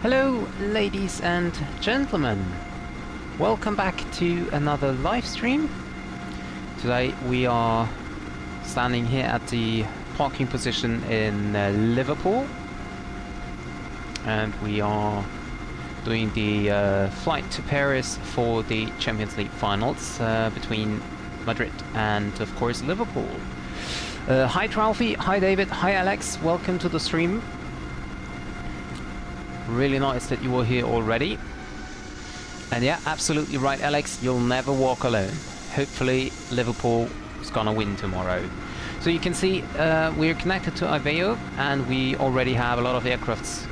Hello, ladies and gentlemen. Welcome back to another live stream. Today we are standing here at the parking position in Liverpool, and we are doing the flight to Paris for the Champions League finals between Madrid and, of course, Liverpool. Hi Tralfie, hi David, hi Alex, welcome to the stream. Really nice that you were here already. And yeah, absolutely right, Alex, you'll never walk alone. Hopefully Liverpool is gonna win tomorrow. So you can see we're connected to IVAO, and we already have a lot of aircrafts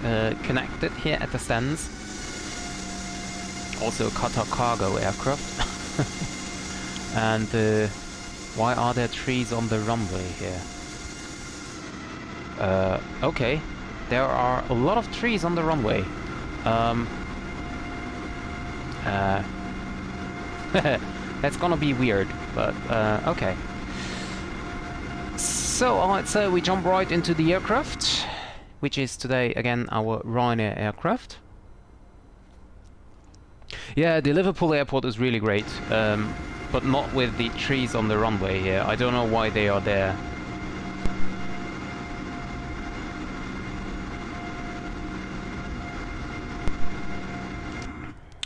connected here at the stands. Also a Qatar cargo aircraft. And why are there trees on the runway here? Okay. There are a lot of trees on the runway. That's gonna be weird, but okay. So I'd say we jump right into the aircraft, which is today again our Ryanair aircraft. Yeah, the Liverpool airport is really great, but not with the trees on the runway here. I don't know why they are there.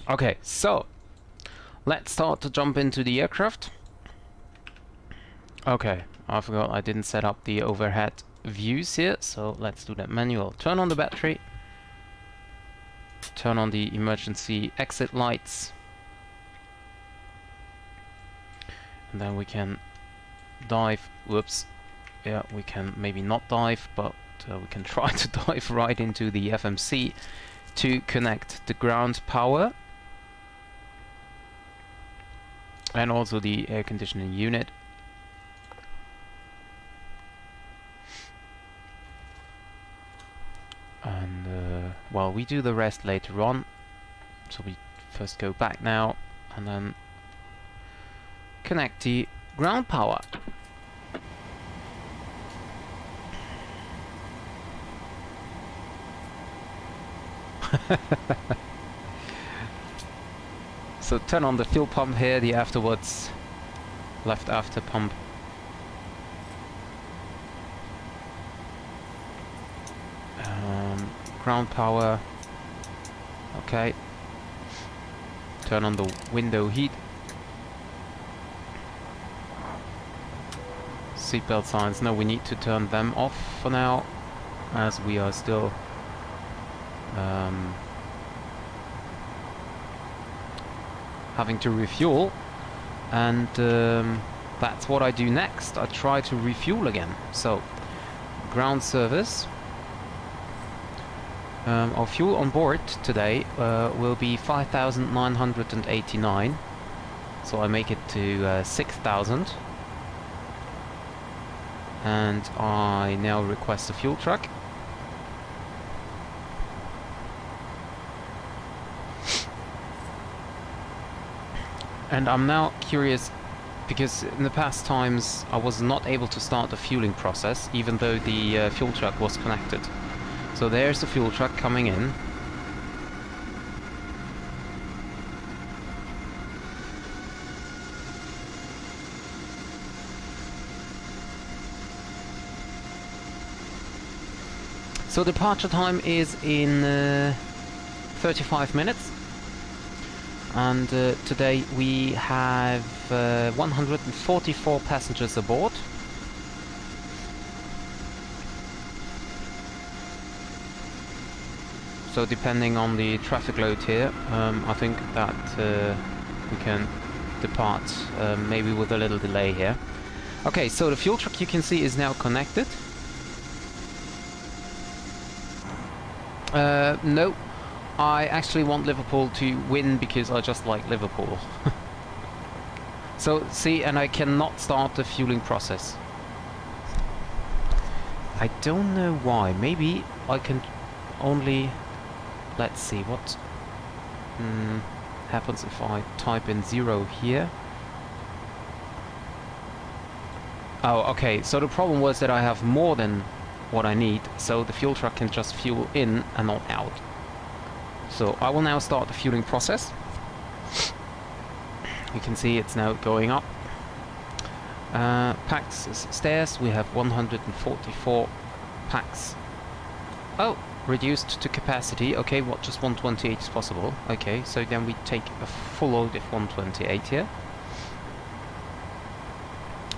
Okay, so let's start to jump into the aircraft. Okay, I forgot I didn't set up the overhead views here, so let's do that manual. Turn on the battery. Turn on the emergency exit lights. And then we can dive. Whoops. Yeah, we can maybe not dive, but we can try to dive right into the FMC to connect the ground power. And also the air conditioning unit. And well, we do the rest later on. So we first go back now and then connect the ground power. So turn on the fuel pump here, the afterwards left after pump. Ground power. Okay. Turn on the window heat. Seatbelt signs. No, we need to turn them off for now, as we are still having to refuel, and that's what I do next. I try to refuel again. So, ground service. Our fuel on board today will be 5,989. So I make it to 6,000. And I now request a fuel truck. And I'm now curious, because in the past times I was not able to start the fueling process, even though the fuel truck was connected. So there's the fuel truck coming in. So departure time is in 35 minutes. And today we have 144 passengers aboard. So depending on the traffic load here, I think that we can depart maybe with a little delay here. Okay, so the fuel truck you can see is now connected. No. I actually want Liverpool to win because I just like Liverpool. So, see, and I cannot start the fueling process. I don't know why. Maybe I can only... Let's see, what happens if I type in 0 here. Oh, okay, so the problem was that I have more than what I need, so the fuel truck can just fuel in and not out. So I will now start the fueling process. You can see it's now going up. Packs stairs, we have 144 packs. Oh, reduced to capacity. Okay, what, just 128 is possible. Okay, so then we take a full load of 128 here.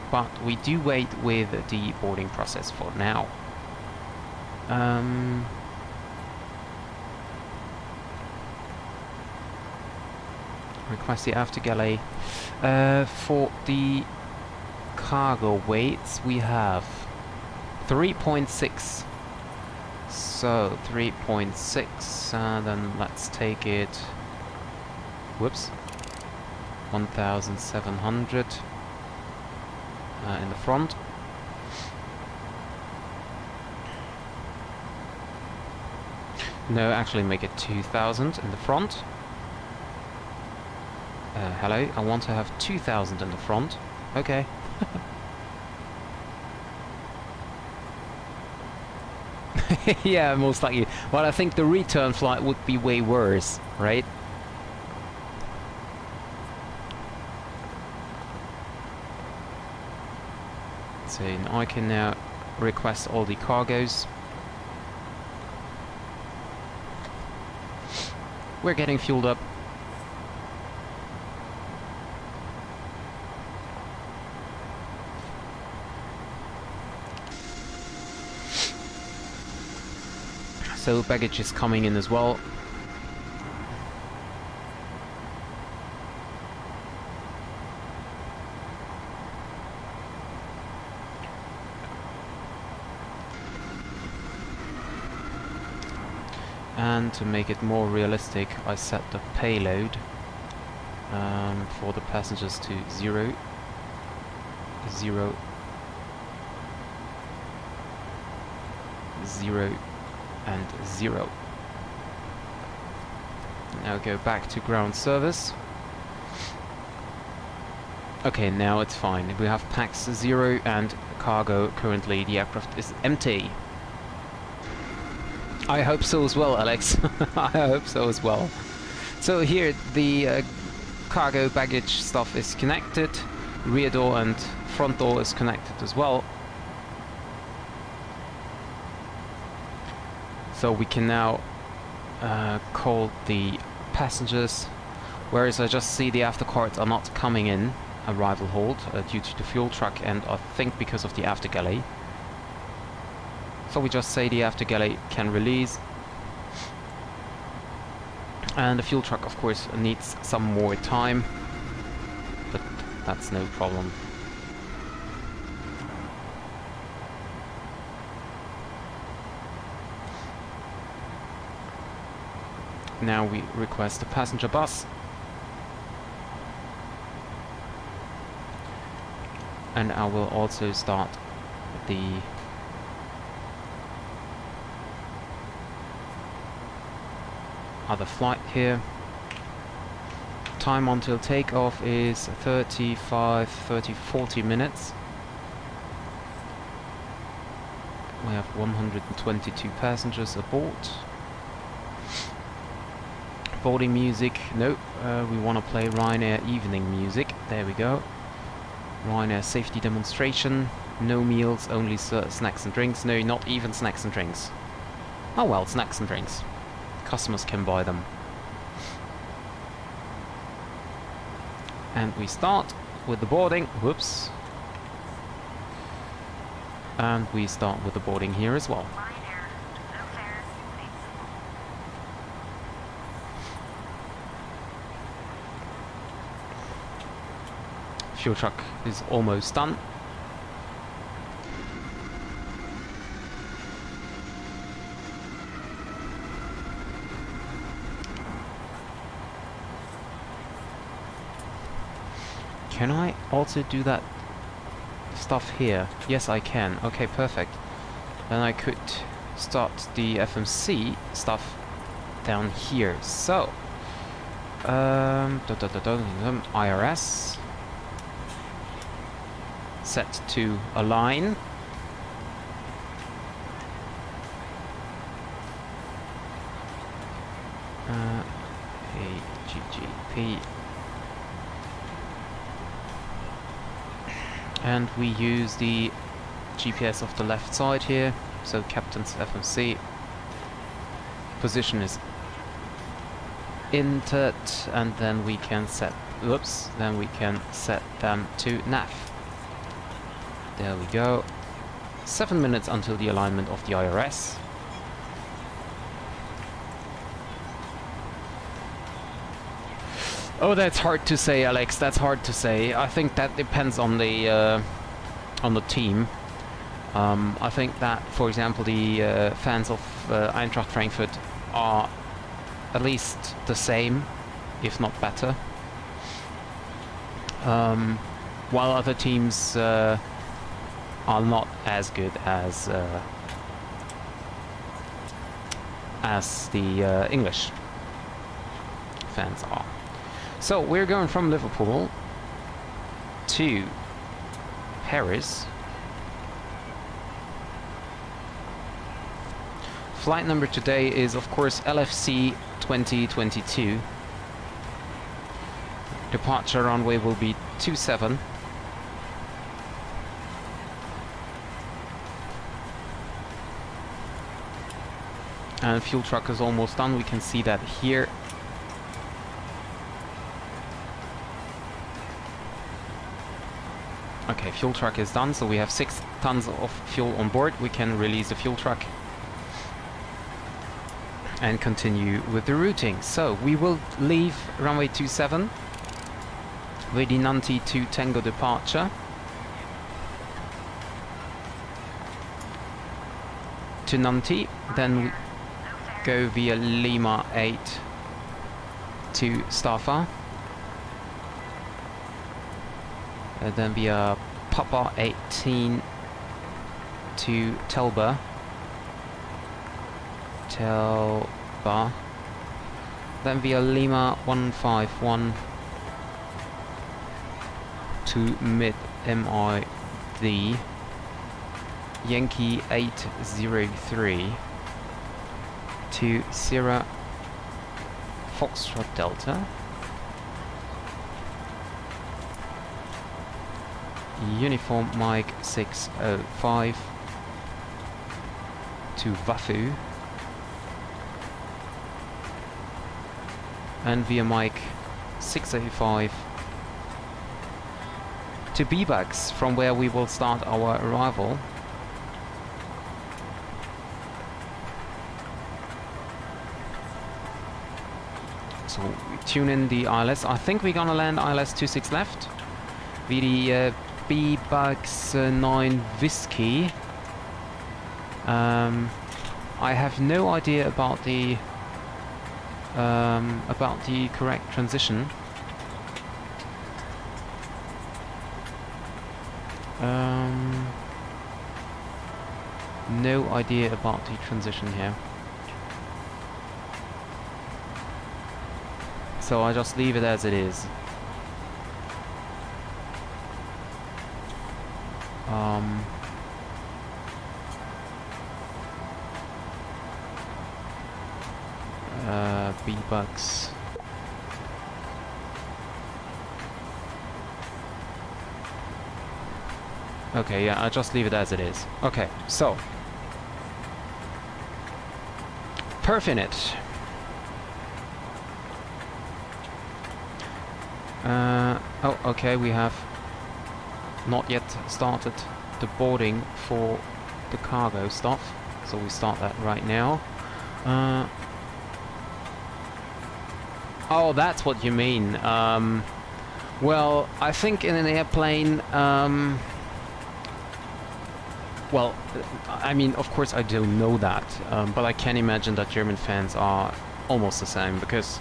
But we do wait with the boarding process for now. Request the after galley. For the cargo weights we have 3.6. So 3.6, then let's take it. Whoops. 1,700 in the front. No, actually make it 2,000 in the front. Hello, I want to have 2,000 in the front. Okay. Yeah, most likely. Well, I think the return flight would be way worse, right? So I can now request all the cargoes. We're getting fueled up. So baggage is coming in as well. And to make it more realistic, I set the payload for the passengers to 0, 0, 0, and 0. Now go back to ground service. Okay, now it's fine. We have packs 0 and cargo. Currently the aircraft is empty. I hope so as well, Alex. I hope so as well. So here the cargo baggage stuff is connected. Rear door and front door is connected as well. So we can now call the passengers, whereas I just see the aftercarts are not coming in arrival hold due to the fuel truck, and I think because of the after galley. So we just say the after galley can release, and the fuel truck of course needs some more time, but that's no problem. Now we request a passenger bus, and I will also start the other flight here. Time until takeoff is 40 minutes. We have 122 passengers aboard. Boarding music, no, we want to play Ryanair evening music. There we go. Ryanair safety demonstration. No meals, only snacks and drinks. No, not even snacks and drinks. Oh well, snacks and drinks. Customers can buy them. And we start with the boarding. Whoops. And we start with the boarding here as well. Fuel truck is almost done. Can I also do that stuff here? Yes, I can. Okay, perfect. Then I could start the FMC stuff down here. So, IRS set to align. EGGP. And we use the GPS of the left side here, so Captain's FMC. Position is entered, and then we can set, then we can set them to nav. There we go. 7 minutes until the alignment of the IRS. Oh, that's hard to say, Alex. That's hard to say. I think that depends on the team. I think that, for example, the fans of Eintracht Frankfurt are at least the same, if not better. While other teams are not as good as the English fans are. So we're going from Liverpool to Paris. Flight number today is, of course, LFC 2022. Departure runway will be 27. And fuel truck is almost done. We can see that here. Okay, fuel truck is done, so we have 6 tons of fuel on board. We can release the fuel truck and continue with the routing. So we will leave runway 27 with the Nantes to Tango departure to Nantes, then go via Lima 8 to Staffa, and then via Papa 18 to Telba, then via Lima 151 to Mid MID, Yankee 803 to Sierra Foxtrot Delta, Uniform Mike 605 to Vafu, and via Mike 605 to B-Bugs, from where we will start our arrival. So we tune in the ILS. I think we're gonna land ILS 26 left. VD B-Bugs 9 Whiskey. I have no idea about the correct transition. No idea about the transition here. So I just leave it as it is. B-Bugs. Okay, yeah, I'll just leave it as it is. Okay, so Perfinite. Oh, okay, we have not yet started the boarding for the cargo stuff, so we start that right now. Oh, that's what you mean. Well, I think in an airplane, well, I mean, of course I don't know that, but I can imagine that German fans are almost the same, because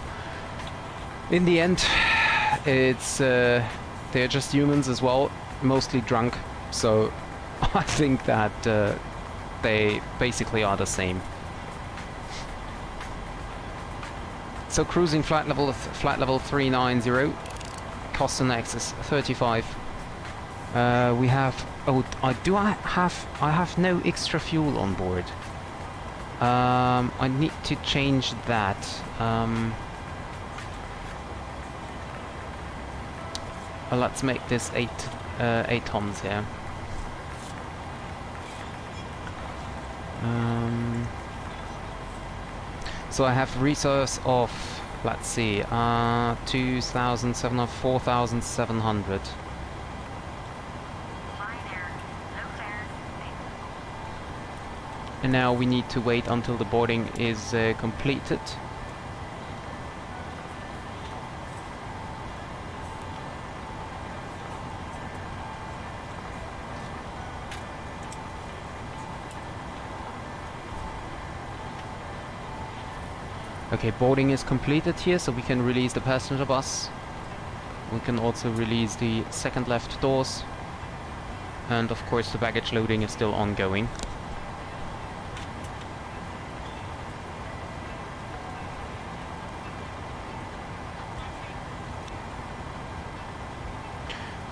in the end, it's they're just humans as well, mostly drunk, so I think that they basically are the same. So cruising flight level 390, cost and access 35. We have, oh, I have no extra fuel on board. I need to change that. let's make this 8 tons here. So I have resource of, let's see, 2,700, 4,700. And now we need to wait until the boarding is completed. Okay, boarding is completed here, so we can release the passenger bus. We can also release the second left doors. And of course the baggage loading is still ongoing.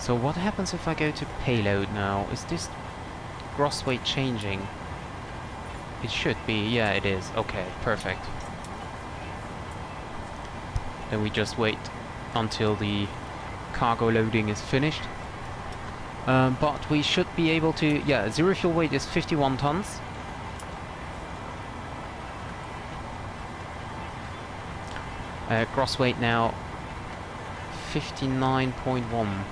So what happens if I go to payload now? Is this gross weight changing? It should be, yeah it is. Okay, perfect. Then we just wait until the cargo loading is finished. But we should be able to, yeah, zero fuel weight is 51 tons. Gross weight now 59.1.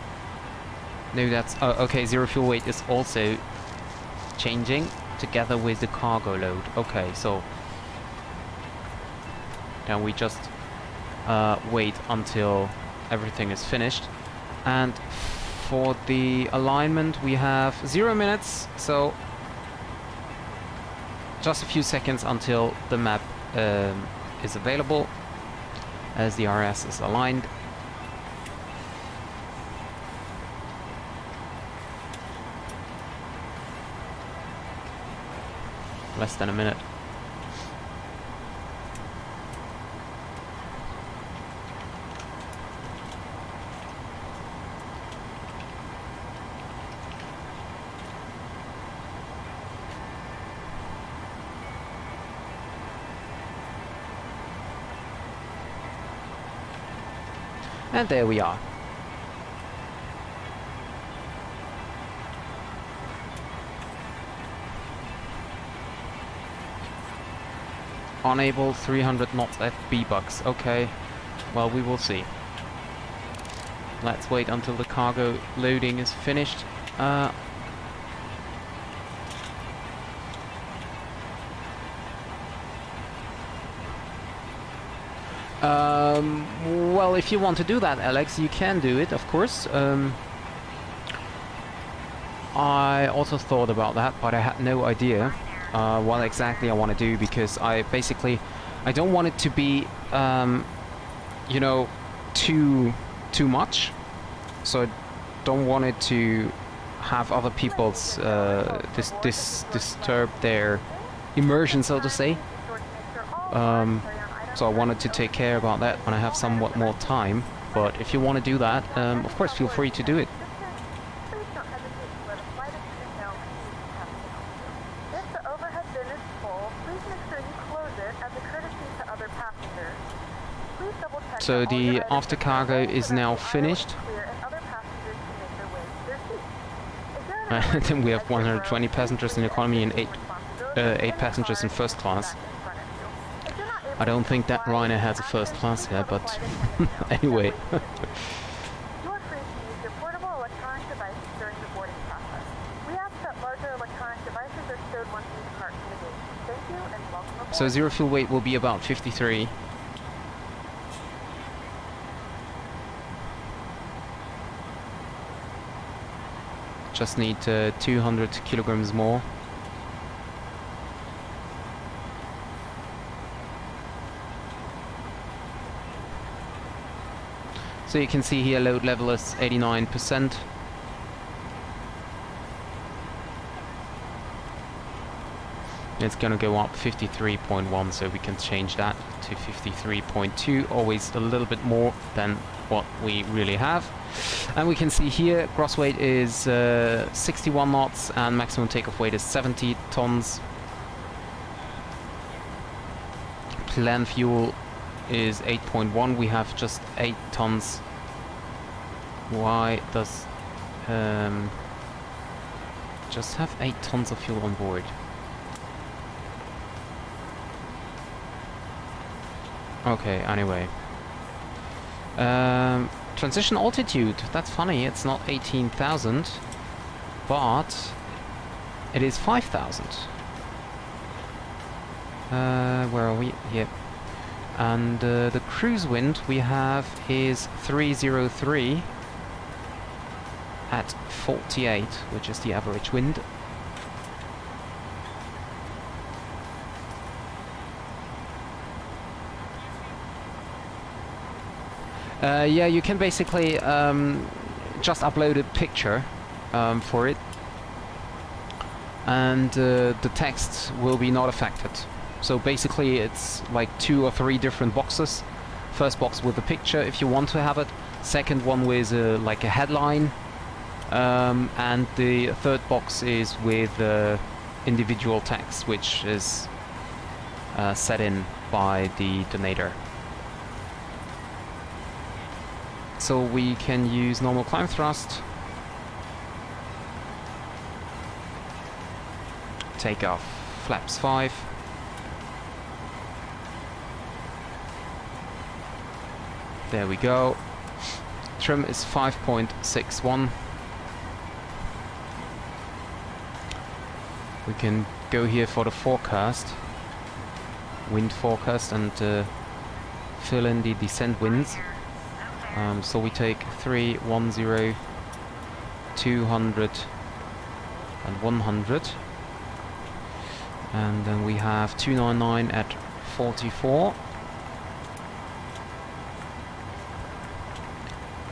No, that's, oh, okay, zero fuel weight is also changing together with the cargo load. Okay, so now we just wait until everything is finished. And for the alignment we have 0 minutes, so just a few seconds until the map is available as the RS is aligned. Less than a minute. And there we are. Unable 300 knots FB bucks. Okay, well we will see. Let's wait until the cargo loading is finished. Well, if you want to do that, Alex, you can do it, of course. I also thought about that, but I had no idea what exactly I want to do, because I don't want it to be, you know, too much. So I don't want it to have other people's disturb their immersion, so to say. So I wanted to take care about that when I have somewhat more time. But if you want to do that, of course, feel free to do it. So the after cargo is now finished. Then we have 120 passengers in economy and 8 passengers in first class. I don't think that Ryanair has a first class here, but anyway. So zero fuel weight will be about 53. Just need 200 kilograms more. So you can see here load level is 89%. It's gonna go up 53.1, so we can change that to 53.2, always a little bit more than what we really have. And we can see here gross weight is 61 knots and maximum takeoff weight is 70 tons. Plan fuel is 8.1, we have just 8 tons Why does just have 8 tons of fuel on board? Okay, anyway. Transition altitude, that's funny, it's not 18,000, but it is 5,000. Where are we? Yep. And the cruise wind we have is 303 at 48, which is the average wind. Yeah, you can basically just upload a picture for it, and the text will be not affected. So basically it's like 2 or 3 different boxes. First box with a picture if you want to have it, second one with like a headline, and the third box is with individual text, which is set in by the donator. So we can use normal climb thrust, take off flaps 5, there we go. Trim is 5.61. We can go here for the forecast, wind forecast, and fill in the descent winds. So we take 310, 200 and 100, and then we have 299 at 44.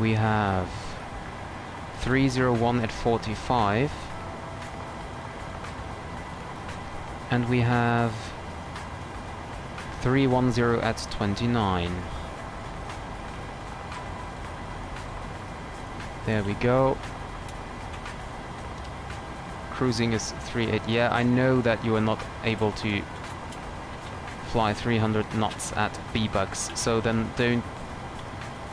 We have 301 at 45, and we have 310 at 29. There we go. Cruising is 38. Yeah, I know that you are not able to fly 300 knots at B-bugs, so then don't.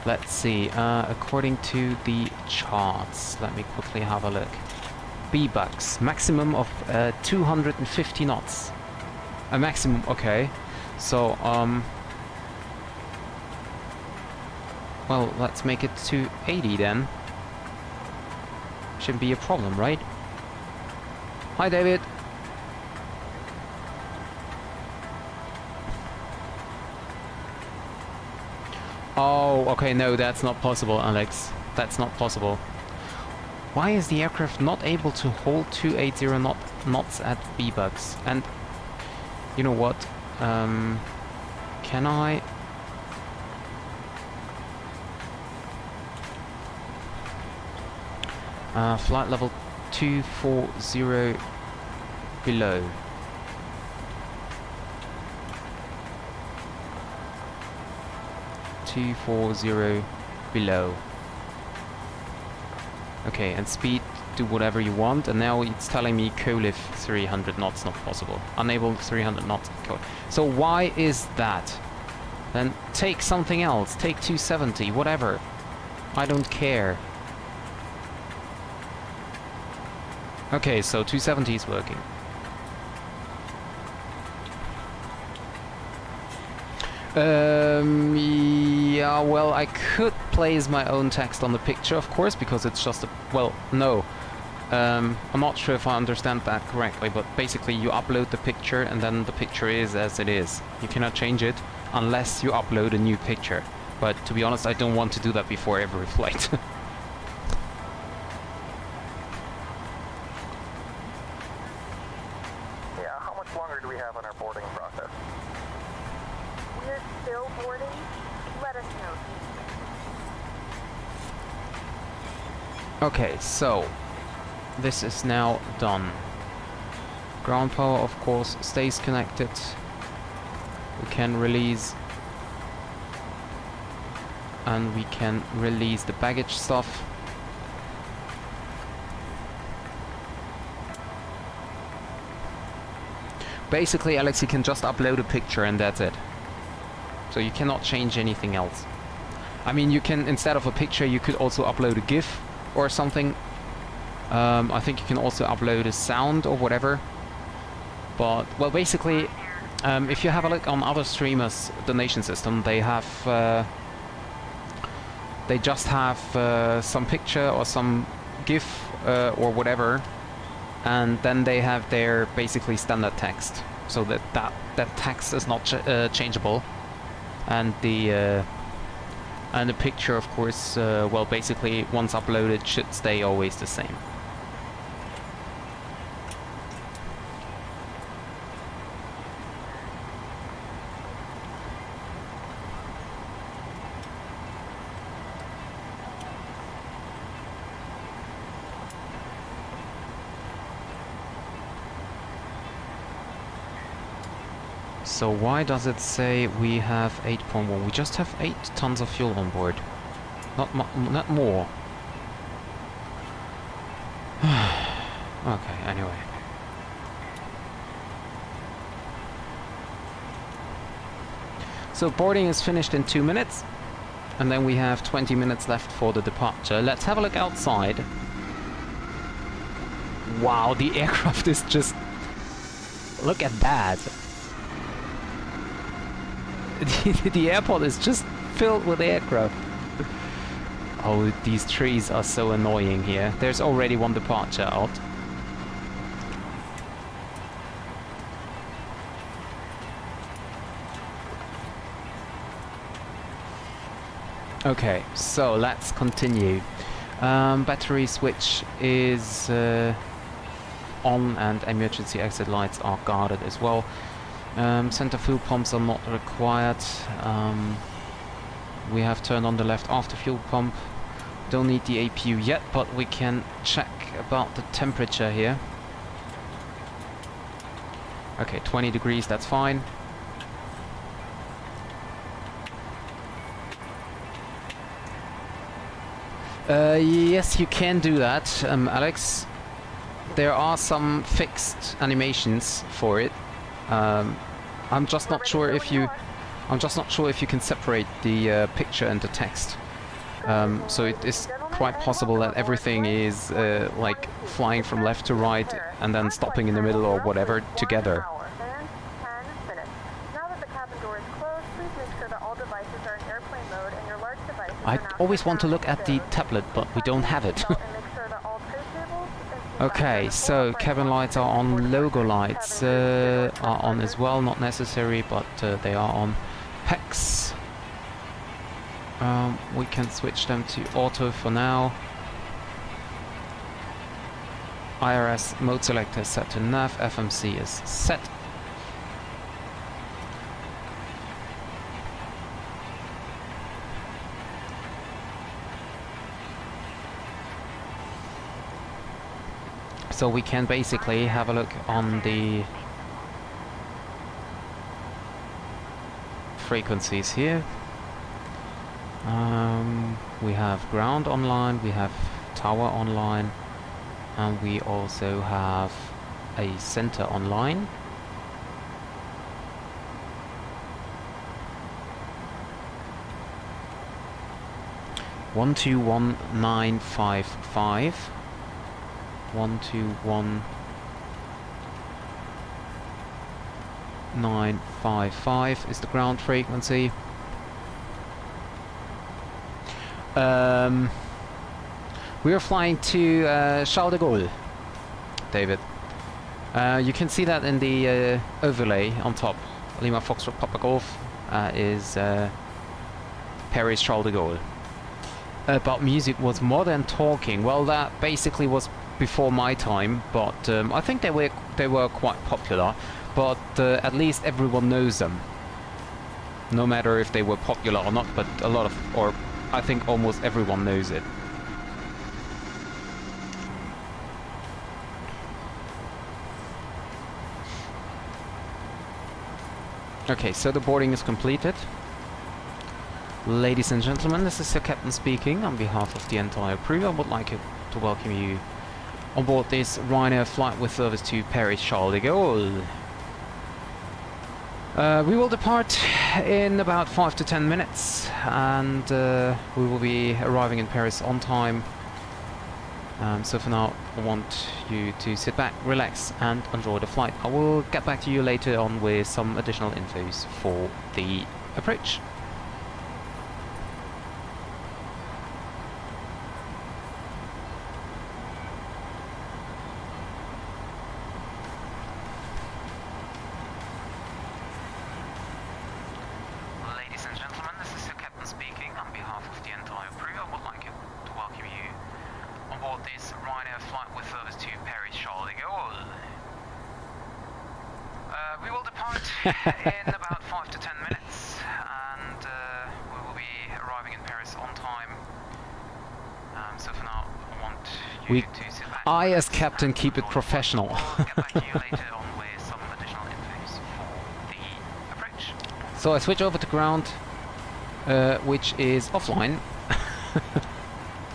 Let's see, according to the charts, let me quickly have a look. B-bugs, maximum of 250 knots. A maximum, okay. So, well, let's make it to 80 then. Shouldn't be a problem, right? Hi, David. Oh, okay, no, that's not possible, Alex. That's not possible. Why is the aircraft not able to hold 280 knots at B-bugs? And you know what? Can I? Flight level 240 below. Below. Okay, and speed, do whatever you want, and now it's telling me co-lift 300 knots not possible. Unable 300 knots. So why is that? Then take something else, take 270, whatever. I don't care. Okay, so 270 is working. Yeah, well, I could place my own text on the picture, of course, because it's just a... Well, no. I'm not sure if I understand that correctly, but basically you upload the picture and then the picture is as it is. You cannot change it unless you upload a new picture. But to be honest, I don't want to do that before every flight. Yeah, how much longer do we have on our boarding process? We're still boarding. Let us know. Okay, so this is now done. Ground power, of course, stays connected. We can release, and we can release the baggage stuff. Basically, Alex, you can just upload a picture and that's it. So you cannot change anything else. I mean, you can, instead of a picture, you could also upload a GIF or something. I think you can also upload a sound or whatever. But, well, basically, if you have a look on other streamers' donation system, they have, they just have some picture or some GIF or whatever, and then they have their basically standard text, so that text is not changeable, and the picture, of course, well, basically once uploaded should stay always the same. So why does it say we have 8.1? We just have 8 tons of fuel on board. Not more. Okay, anyway. So boarding is finished in 2 minutes. And then we have 20 minutes left for the departure. Let's have a look outside. Wow, the aircraft is just... Look at that. The airport is just filled with aircraft. Oh, these trees are so annoying here. There's already one departure out. Okay, so let's continue. Battery switch is on, and emergency exit lights are guarded as well. Center fuel pumps are not required. We have turned on the left after fuel pump. Don't need the APU yet, but we can check about the temperature here. Okay, 20 degrees, that's fine. Yes, you can do that, Alex. There are some fixed animations for it. I'm just not sure if you can separate the picture and the text. So it is quite possible that everything is like flying from left to right and then stopping in the middle or whatever together. I always want to look at the tablet, but we don't have it. Okay, so cabin lights are on, logo lights are on as well, not necessary, but they are on. PEX, we can switch them to auto for now. IRS mode selector is set to nav, FMC is set. So we can basically have a look on the frequencies here. We have ground online, we have tower online, and we also have a center online. One 121.955. 121.955 is the ground frequency. We are flying to Charles de Gaulle, David. You can see that in the overlay on top. Lima Foxtrot Papa Golf is Paris Charles de Gaulle. But music was more than talking. Well, that basically was before my time, but I think they were quite popular. But at least everyone knows them, no matter if they were popular or not. But a lot of, or I think almost everyone knows it. Okay, so the boarding is completed. Ladies and gentlemen, this is your captain speaking. On behalf of the entire crew, I would like to welcome you on board this Ryanair flight with service to Paris Charles de Gaulle. We will depart in about 5 to 10 minutes, and we will be arriving in Paris on time. So for now, I want you to sit back, relax, and enjoy the flight. I will get back to you later on with some additional infos for the approach. Ladies and gentlemen, this is your captain speaking. On behalf of the entire crew, I would like to welcome you on board this Ryanair flight with service to Paris Charles de Gaulle. We will depart in about 5 to 10 minutes, and we will be arriving in Paris on time. So for now, I want you to sit back. I, as captain, keep it professional. I'll get back to you later on with some additional infos for the approach. So I switch over to ground, which is offline,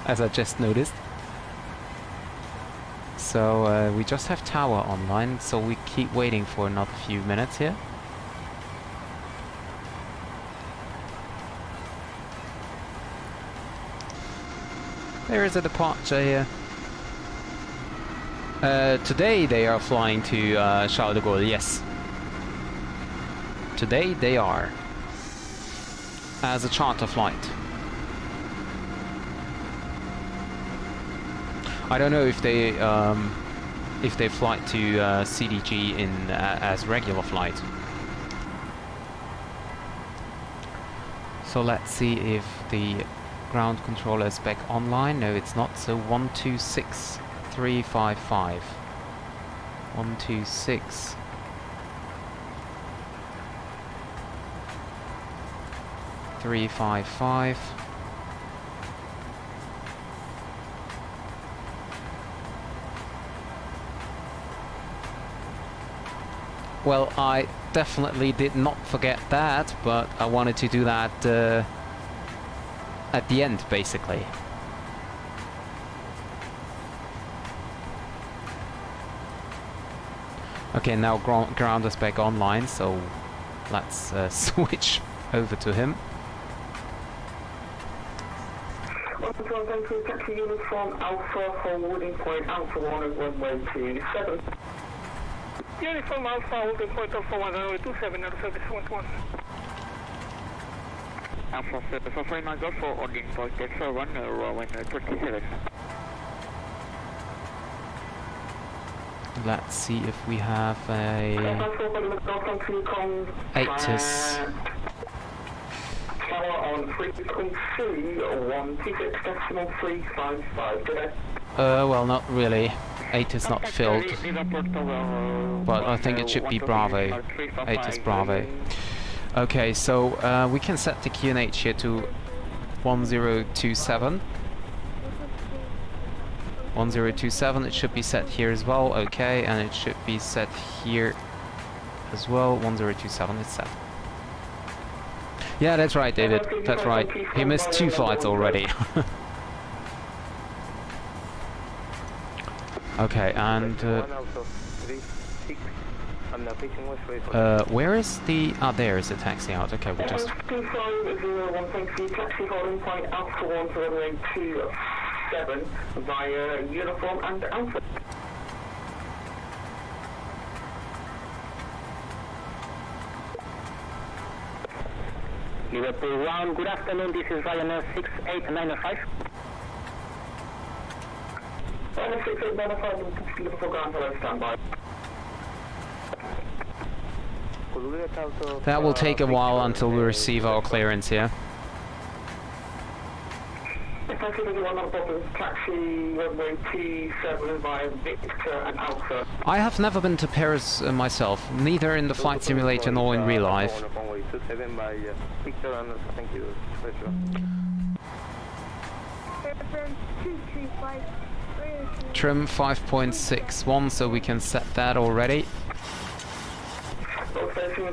as I just noticed. So we just have tower online, so we keep waiting for another few minutes here. There is a departure here. Today they are flying to Charles de Gaulle, yes. Today they are. As a charter flight. I don't know if they fly to CDG in as regular flight. So let's see if the ground controller is back online. No, it's not. So 126355. 126. Three, 5, 5. Well, I definitely did not forget that, but I wanted to do that at the end, basically. Okay, now ground is back online, so let's switch over to him. Taxi uniform Alpha forwarding point Alpha 1 at runway 27. Uniform Alpha holding point Alpha 1 runway 27 at service 11. Alpha 39 Golf for holding point Alpha 1 runway 27. Let's see if we have a ATIS. On frequency 126.355 today. Well, not really. 8 is not filled, but I think it should be Bravo. 8 is Bravo. Okay, so we can set the QNH here to 1027. 1027, it should be set here as well, okay, and it should be set here as well. 1027 is set. Yeah, that's right, David. That's right. He missed 2 flights already. Okay, and where is the? Ah, there is the taxi out. Okay, we just. Taxi holding point Alpha 1 to runway 27 via uniform and Alpha. Liverpool 1, good afternoon, this is Ryanair 6895. Ryanair 6895, Liverpool ground, hello, standby. That will take a while until we receive our clearance here. Taxi runway T7 via Victor and Alpha. I have never been to Paris myself, neither in the flight simulator nor in real life. Trim 5.61, so we can set that already.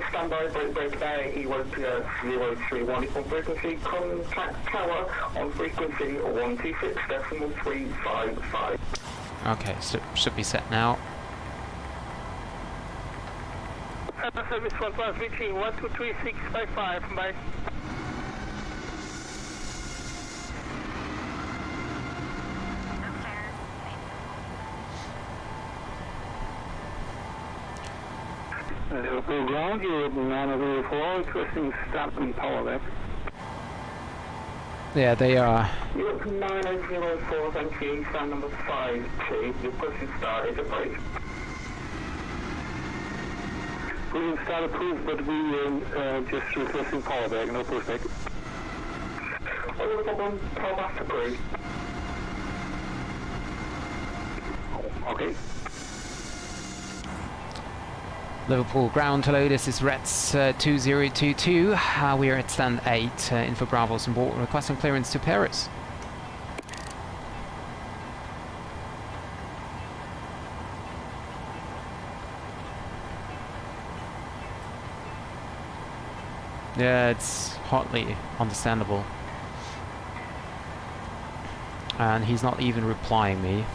Standby, break EOPS 031 on frequency, contact tower on frequency 126.355. Okay, so should be set now. Service 1 reaching 123655, bye. Liverpool ground, Europe 904, requesting stop and power back. Yeah, they are. Europe 904, thank you, stand number 52, your pushing start is approved. We start approved, but we just requesting power back, no pushback. Oh, we've got one power back approved. Okay. Liverpool ground, hello, this is Reds 2022. We are at stand 8, Info Bravos on board, requesting clearance to Paris. Yeah, it's hardly understandable. And he's not even replying me.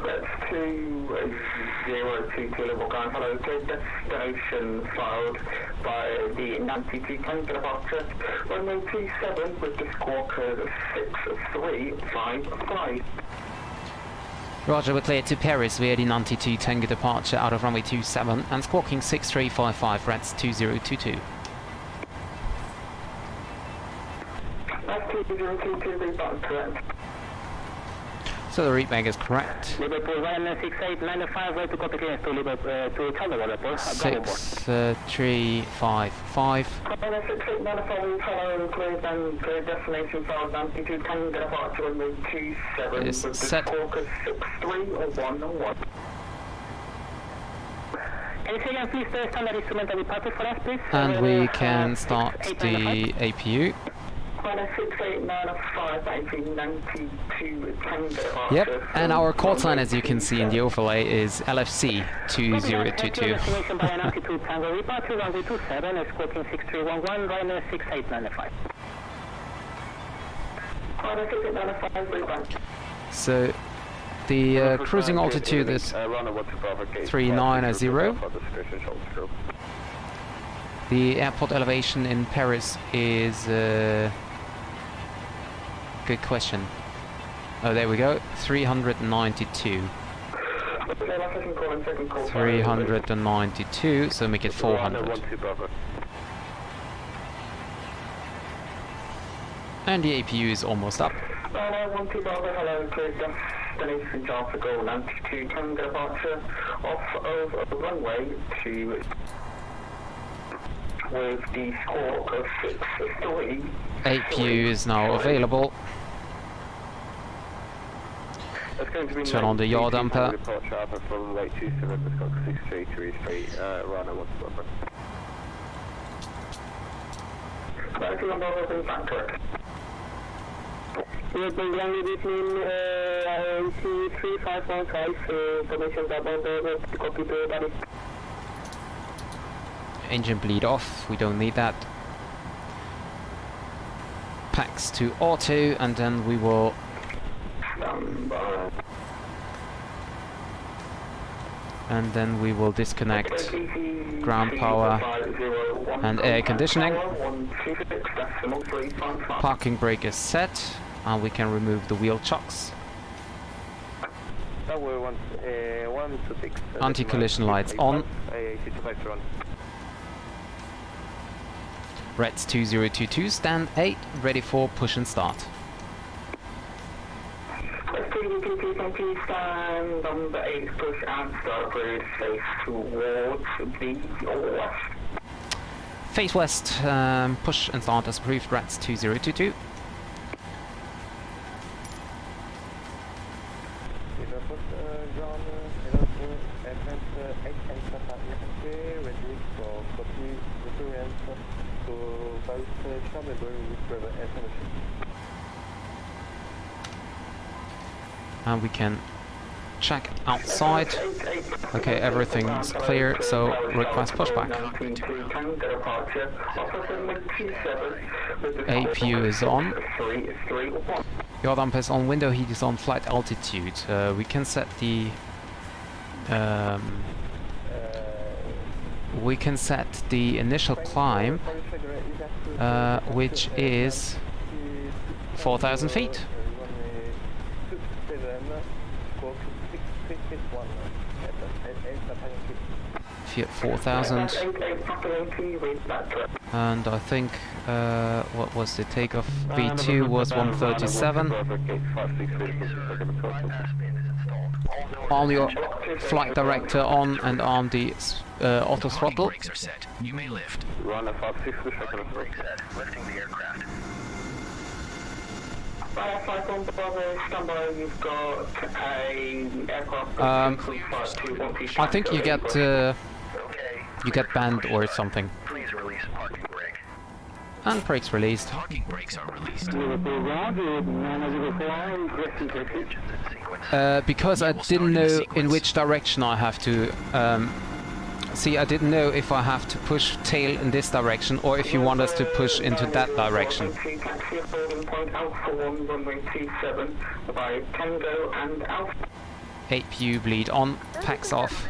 That's 202 Liverpool ground, hello, clear destination filed by the Nancy Tango departure, runway 27 with the squawk code 6355. Roger, we're clear to Paris via the 92 Tango departure out of runway 27 and squawking 6355, Reds 2022. That's 2022, read button correct. So the readback is correct. Liverpool Ryanair 6895, ready to copy clearance to Liverpool, to Calder, Liverpool. 6355. Ryanair 6895, hello, clear and clear destination filed Nancy Tango departure, runway 27 Is with the set. squawk code 6311. Can you say again, please, the standard instrumental departure for us, please? And we can start the APU. Ryanair 6895, 1892 Tango departure. Yep, and our call sign, as you can see in the overlay, is LFC 2022. Destination by an altitude Tango departure, runway 27, escorting 6311, Ryanair 6895. Ryanair 6895, read back. So the cruising altitude is 390. The airport elevation in Paris is good question. Oh, there we go. 392. 392. So make it 400. And the APU is almost up. Hello, clear destination Charter Goal 92 Tango departure off of runway to with the squawk of 63. APU is now available. Turn on the yaw damper. We've been running between 3515, information about the copy to body. Engine bleed off, we don't need that. Packs to auto, and then we will disconnect ground power and air conditioning. Parking brake is set, and we can remove the wheel chocks. Anti-collision lights on. Reds 2022, stand 8, ready for push and start. Stand number 8, push and start, please, face towards the west. Face west, push and start as approved, Reds 2022. And we can check outside. Okay, everything's clear, so request pushback. APU is on. Yaw damper is on, window heat is on, flight altitude. We can set the we can set the initial climb, which is 4,000 feet. 4,000, and I think what was the takeoff? V2 was 137. Arm your flight director on and arm the auto throttle. Brakes are set. You may lift. Run a 56 seconds. Brakes set. Lifting the aircraft. Standby, you've got a aircraft. I think you get banned or something. Please release parking brake. And brakes released. Parking brakes are released. Because I didn't know in which direction I have to. See, I didn't know if I have to push tail in this direction or if you want us to push into that direction. APU bleed on, packs off.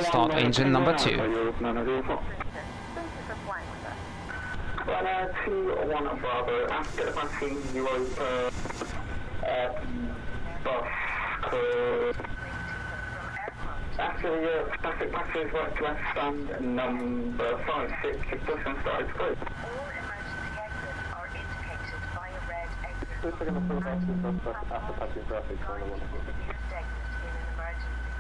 Start engine number 2. Thank you for flying with us. Runner 2-1 Bravo, after passing Europa bus after the traffic passes right to left stand number 56, ignition started close. All emergency exits are indicated by a red exit. After passing traffic, Exit in an emergency.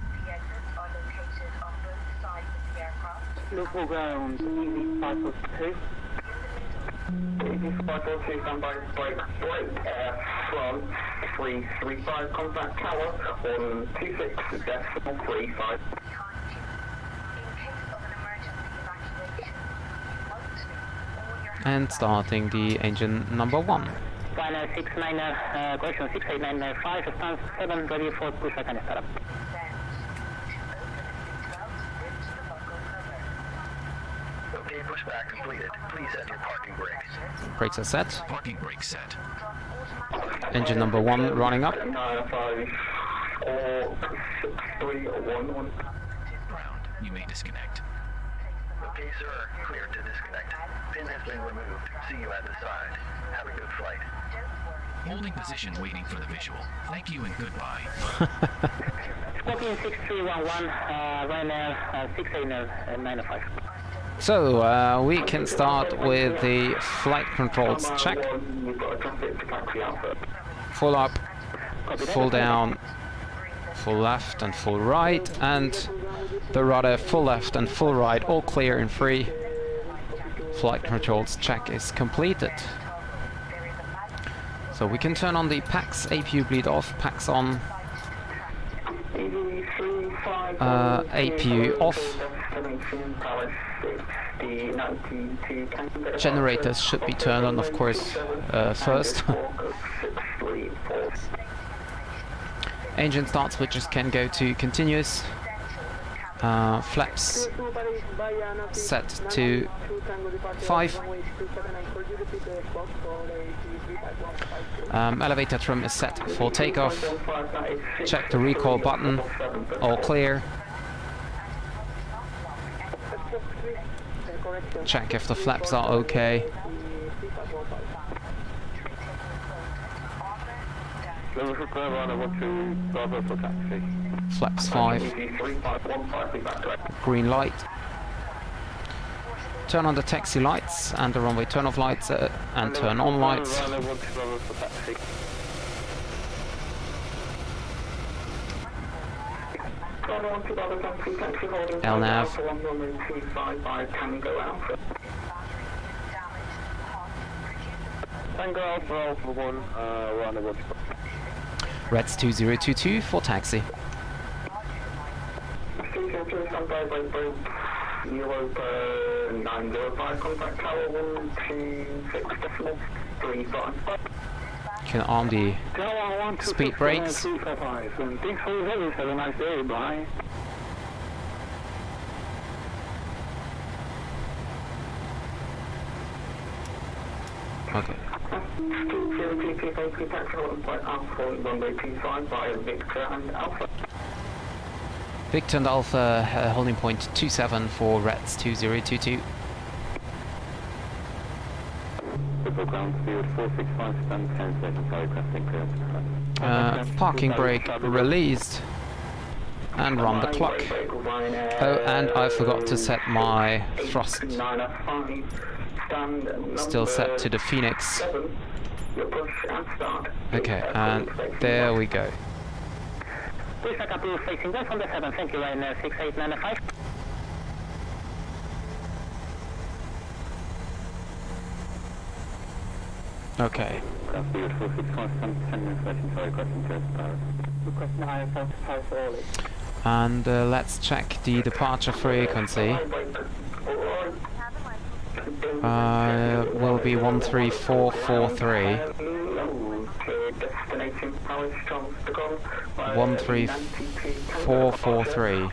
The exits are located on both sides of the aircraft. local ground, EV 542. EV 542, standby, brake from 335, contact tower 126.35. And starting the engine number 1. Ryanair 69, correction 689.5, stance 7, ready for push back and startup. Okay, pushback completed. Please set your parking brakes. Brakes are set. Parking brakes set. Engine number 1 running up. 95 or 6311. Ground. You may disconnect. Okay, sir. Clear to disconnect. Pin has been removed. See you at the side. Have a good flight. Holding position, waiting for the visual. Thank you and goodbye. Scorpion 6311, Ryanair 689.5. So we can start with the flight controls check. Full up, full down, full left and full right, and the rudder full left and full right, all clear and free. Flight controls check is completed. So we can turn on the PAX, APU bleed off, PAX on, APU off. Generators should be turned on, of course, first. Engine start switches can go to continuous. Flaps set to 5. Elevator trim is set for takeoff. Check the recall button. All clear. Check if the flaps are okay. Flaps 5. Green light. Turn on the taxi lights and the runway turn off lights and turn on lights. LNAV. Reds 2022 for taxi. Europa 905, contact tower 126.35. You can arm the speed brakes. Thanks for the have a nice day, bye. Okay. Victor and Alpha holding point 27 for Reds 2022. Ground speed 465, stand 10 seconds, requesting clearance. Parking brake released. And run the clock. Oh, and I forgot to set my thrust. Still set to the Phoenix. Okay, and there we go. Please back up to facing left on the 7, thank you, Ryanair 6895. Okay. And let's check the departure frequency. Will be 13443. 13443.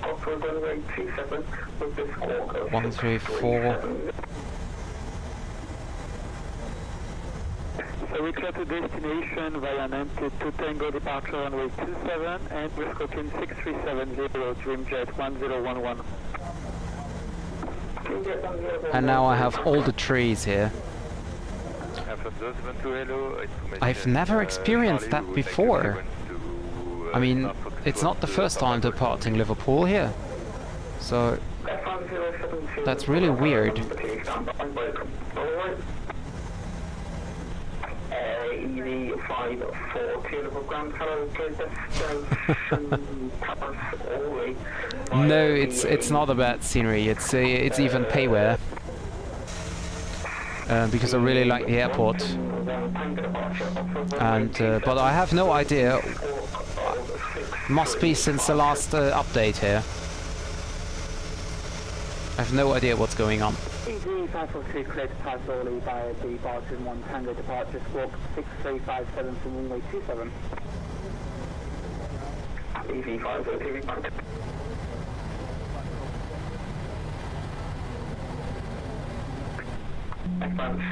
134. So we clear to destination via 92 Tango departure runway 27 and we're scooping 6370 Dreamjet 1011. And now I have all the trees here. I've never experienced that before. I mean, it's not the first time departing Liverpool here. So that's really weird. No, it's not a bad scenery. It's even payware. Because I really like the airport. And but I have no idea. Must be since the last update here. I have no idea what's going on. EG 542 cleared to pass early by the Barton 1 Tango departure squawk 6357 from runway 27. EG 542 back. Advance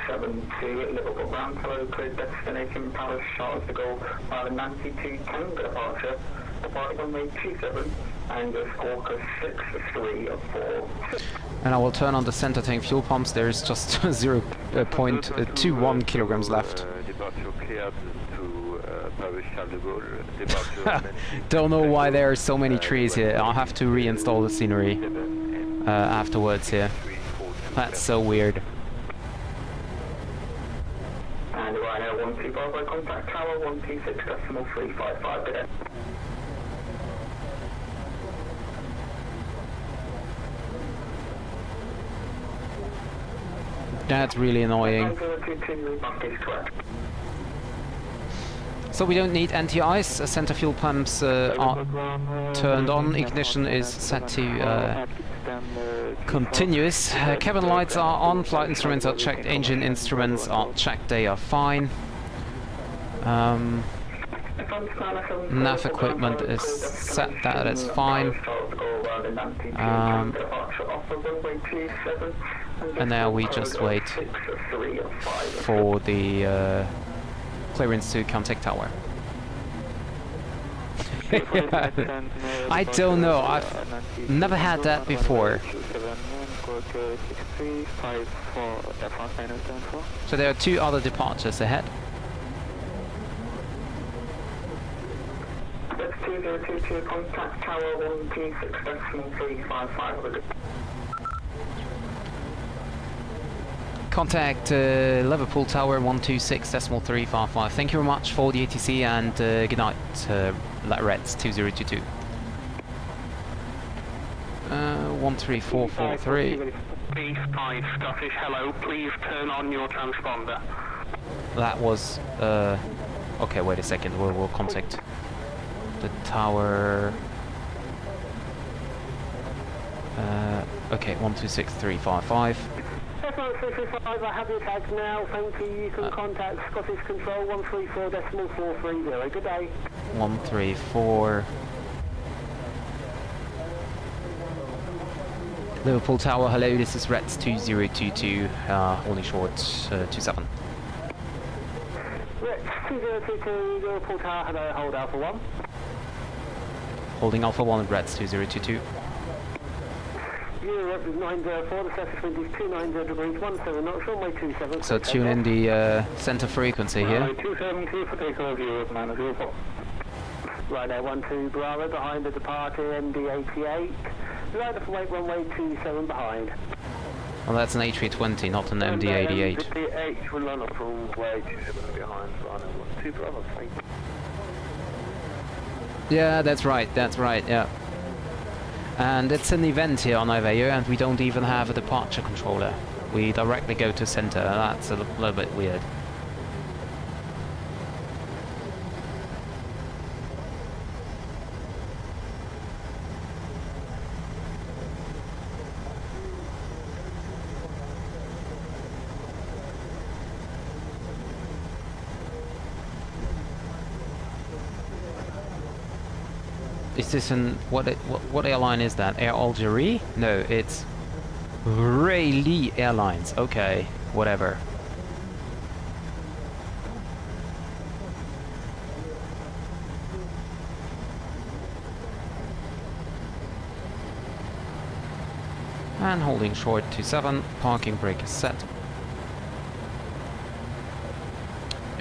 72 Liverpool ground, hello, cleared destination Paris, Charles de Gaulle by the 92 Tango departure, departing runway 27 and the squawk of 6346. And I will turn on the center tank fuel pumps. There is just 0.21 kilograms left. Don't know why there are so many trees here. I'll have to reinstall the scenery afterwards here. That's so weird. And Ryanair 125 by contact tower 126.355 today. That's really annoying. So we don't need anti-ice. Center fuel pumps are turned on. Ignition is set to continuous. Cabin lights are on. Flight instruments are checked. Engine instruments are checked. They are fine. Nav equipment is set. That is fine. And now we just wait for the clearance to contact tower. I don't know, I've never had that before. So there are two other departures ahead. That's 2022 contact tower 126.355. Contact Liverpool Tower 126.355. Thank you very much for the ATC and good night, Reds 2022. 13443. Please 5 Scottish, hello, please turn on your transponder. That was okay, wait a second, we'll contact the tower. Okay, 126355. F135, I have your tags now, thank you. You can contact Scottish Control 134.430. Good day. 134. Liverpool Tower, hello, this is Reds 2022, holding short 27. Reds 2022, Liverpool Tower, hello, hold Alpha 1. Holding Alpha 1 at Reds 2022. Europe is 904, the surface wind is 290 degrees, 17 knots, runway 27. So tune in the center frequency here. 272 for takeoff, Europe 904. Right there, 12 Bravo behind the departure, MD88. Right up wait, runway 27 behind. Well, that's an A320, not an MD88. MD88 will line up from way 27 behind, Ryanair 12 Bravo, thank you. Yeah, that's right, yeah. And it's an event here on IVAO, and we don't even have a departure controller. We directly go to center, that's a little bit weird. Is this what airline is that? Air Algerie? No, it's Rayleigh Airlines. Okay, whatever. And holding short 27, parking brake is set.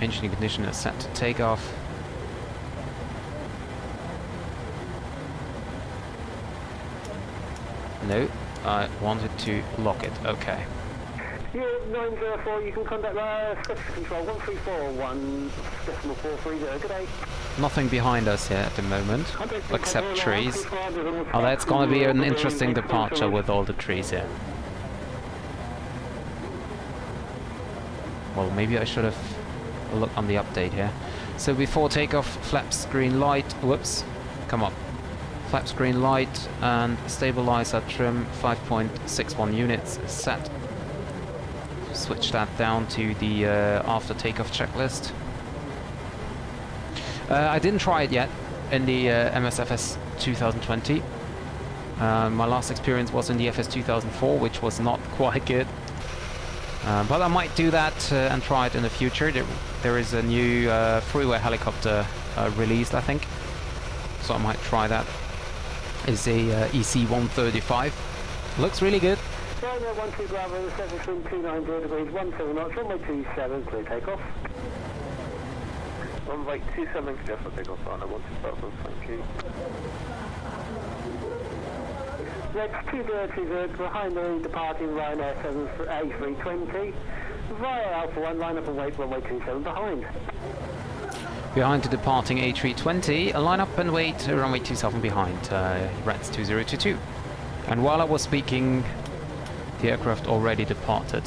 Engine ignition is set to take off. No, I wanted to lock it. Okay. Europe 904, you can contact Scottish Control 1341.430. Good day. Nothing behind us here at the moment, except trees. Oh, that's gonna be an interesting departure with all the trees here. Well, maybe I should have looked on the update here. So before takeoff, flaps green light. Whoops, come on. Flaps green light and stabilizer trim 5.61 units is set. Switch that down to the after takeoff checklist. I didn't try it yet in the MSFS 2020. My last experience was in the FS 2004, which was not quite good. But I might do that and try it in the future. There is a new freeway helicopter released, I think. So I might try that. It's a EC-135. Looks really good. Ryanair 12 Bravo, surface wind 290 degrees, 17 knots, runway 27, clear takeoff. Runway 27, clear for takeoff, Ryanair 12 Bravo, thank you. Reds 230 behind the departing Ryanair 7A320. Via Alpha 1, line up and wait, runway 27 behind. Behind the departing A320, line up and wait, runway 27 behind, Reds 2022. And while I was speaking, the aircraft already departed.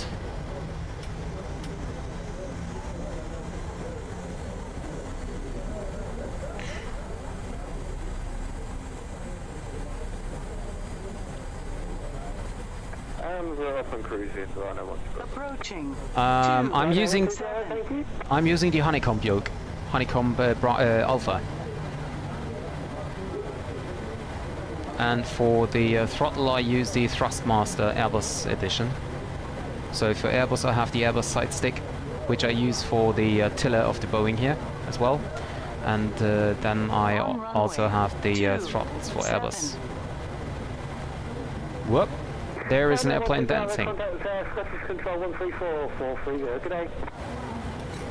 We're up and cruising, Ryanair 12 Bravo. Approaching. I'm using the honeycomb yoke. Honeycomb Alpha. And for the throttle I use the Thrustmaster Airbus edition. So for Airbus I have the Airbus side stick, which I use for the tiller of the Boeing here as well. And then I also have the throttles for Airbus. Whoop! There is an airplane dancing. Scottish Control 134430. Good day.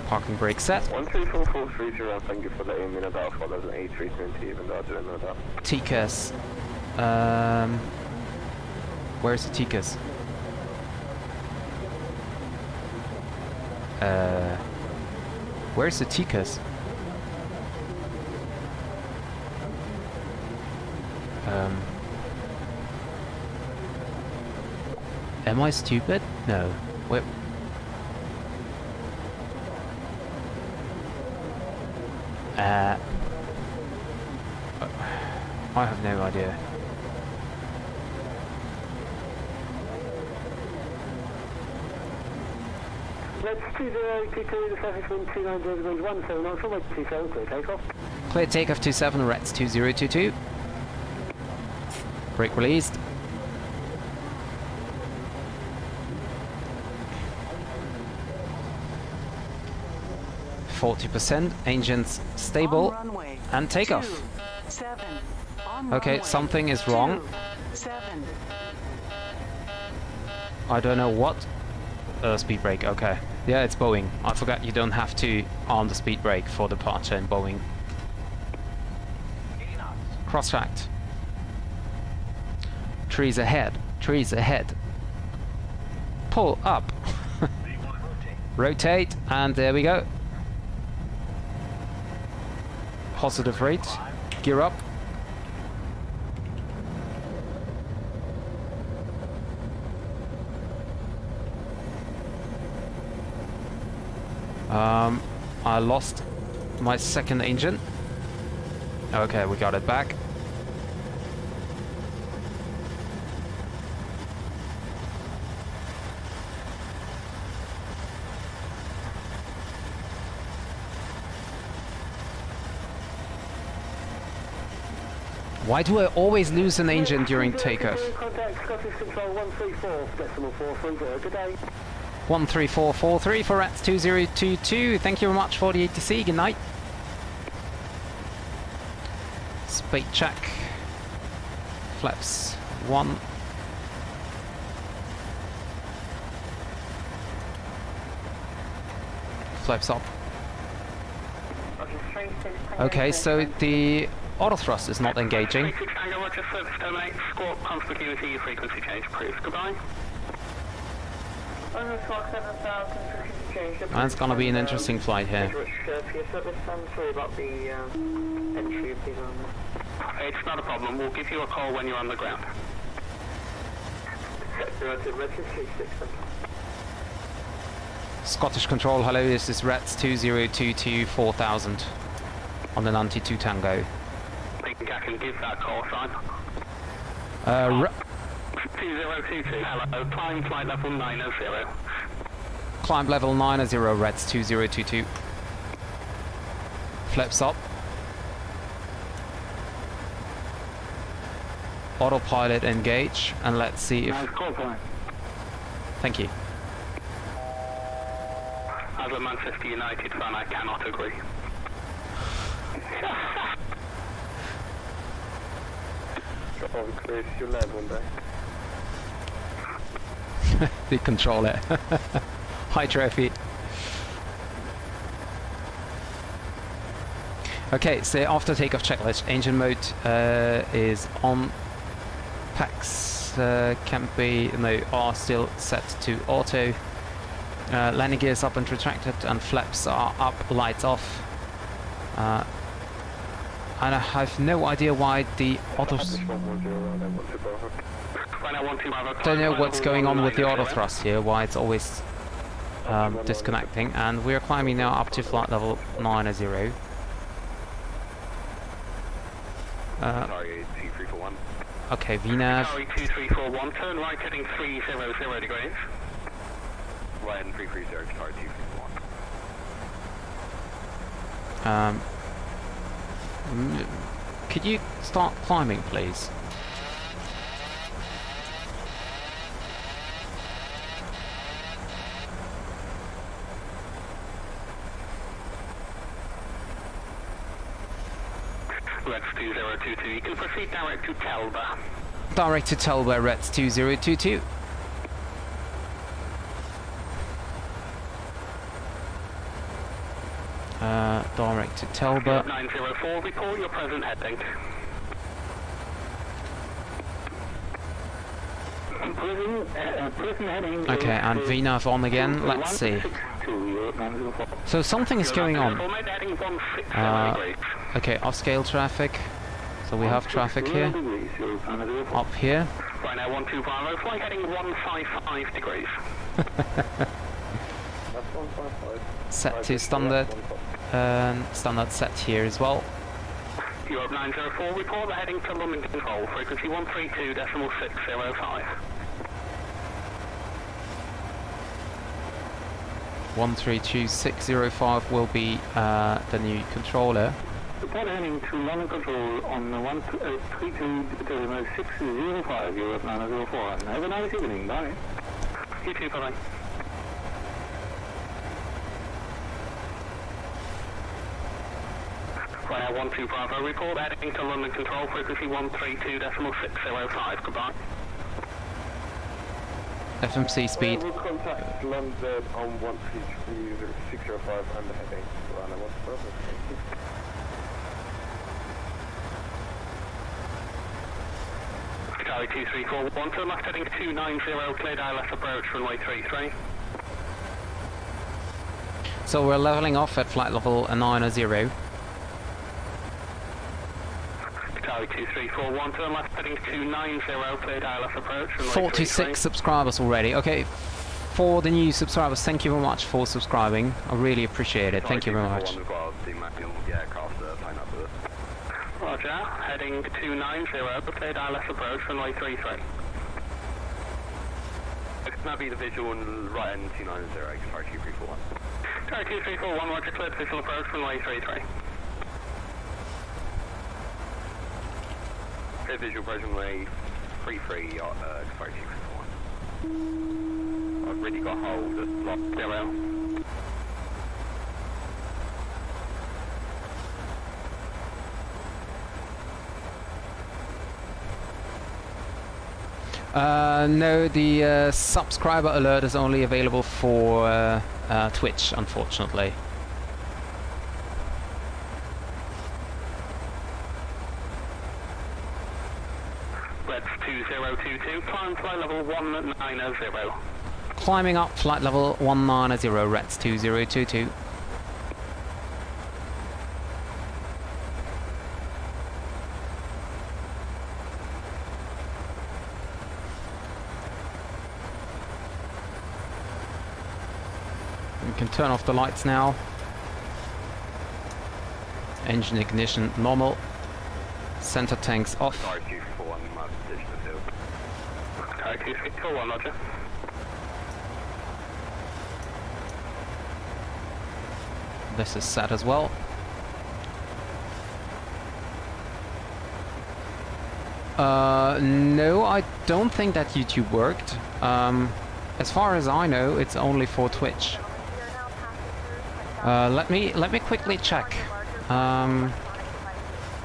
Parking brake set. 134430, thank you for letting me know that. I thought there was an A320 even though I didn't know that. TCAS. Where's the TCAS? Where's the TCAS? Am I stupid? No. Wait. I have no idea. Reds 2022, the surface wind 290 degrees, 17 knots, runway 27, clear takeoff. Clear takeoff 27, Reds 2022. Brake released. %, engines stable, and takeoff. 7 Okay, something is wrong. I don't know what. Speed brake, okay. Yeah, it's Boeing. I forgot you don't have to arm the speed brake for departure in Boeing. Cross-tracked. Trees ahead. Trees ahead. Pull up. Rotate, and there we go. Positive rate. Gear up. I lost my second engine. Okay, we got it back. Why do I always lose an engine during takeoff? Contact Scottish Control 134.430. Good day. 13443 for RATS 2022. Thank you very much for the ATC. Good night. Speed check. Flaps 1. Flaps up. Okay, so the auto thrust is not engaging. And it's gonna be an interesting flight here. It's not a problem. We'll give you a call when you're on the ground. Scottish Control, hello, this is RATS 2022 4000 on the 92 Tango. I think I can give that call sign. 2022, hello, climb flight level 90. Climb level 90, RATS 2022. Flaps up. Autopilot engage, and let's see if... Nice call sign. Thank you. As a Manchester United fan, I cannot agree. The controller. Hi Trophy. Okay, so after takeoff checklist, engine mode is on. Packs can be, no, are still set to auto. Landing gears up and retracted, and flaps are up, lights off. And I have no idea why the auto... Don't know what's going on with the auto thrust here, why it's always disconnecting. And we're climbing now up to flight level 90. Okay, VNAV. 2341, turn right heading 300 degrees. Right and 330, sorry, 2341. Could you start climbing, please? RETS 2022, you can proceed direct to Telba. Direct to Telba, RETS 2022. Direct to Telba. 904, report your present heading. Prison heading. Okay, and VNAV on again. Let's see. So something is going on. Okay, off-scale traffic. So we have traffic here. Up here. Right now, 125, flight heading 155 degrees. Set to standard. Standard set here as well. Europe 904, report the heading to London Control, frequency 132.605. 132.605 will be the new controller. Report heading to London Control on 132.605, Europe 904. Have a nice evening, bye. You too, bye-bye. Right 12 Bravo, report heading to London Control, frequency 132.605, goodbye. FMC speed. We'll contact London on 133.605 and the heading to Ryanair 1 Bravo. Charlie 2341, turn left heading 290, cleared ILS approach, runway 33. So we're leveling off at flight level 90. Charlie 2341, turn left heading 290, cleared ILS approach, runway 46 33. subscribers already. Okay, for the new subscribers, thank you very much for subscribing. I really appreciate it. Thank you very much. Roger, heading 290, cleared ILS approach, runway 33. Can that be the visual and right end 290, sorry, 2341. Charlie 2341, roger, cleared visual approach, runway 33. Clear visual approach, runway 33, sorry, 241. I've really got hold of block 0. No, the subscriber alert is only available for Twitch, unfortunately. Reds 2022, climb flight level 190. Climbing up flight level 190, Reds 2022. We can turn off the lights now. Engine ignition normal. Center tanks off. Sorry, 241, my position is still. Charlie 2341, roger. This is set as well. No, I don't think that YouTube worked. As far as I know, it's only for Twitch. Let me quickly check.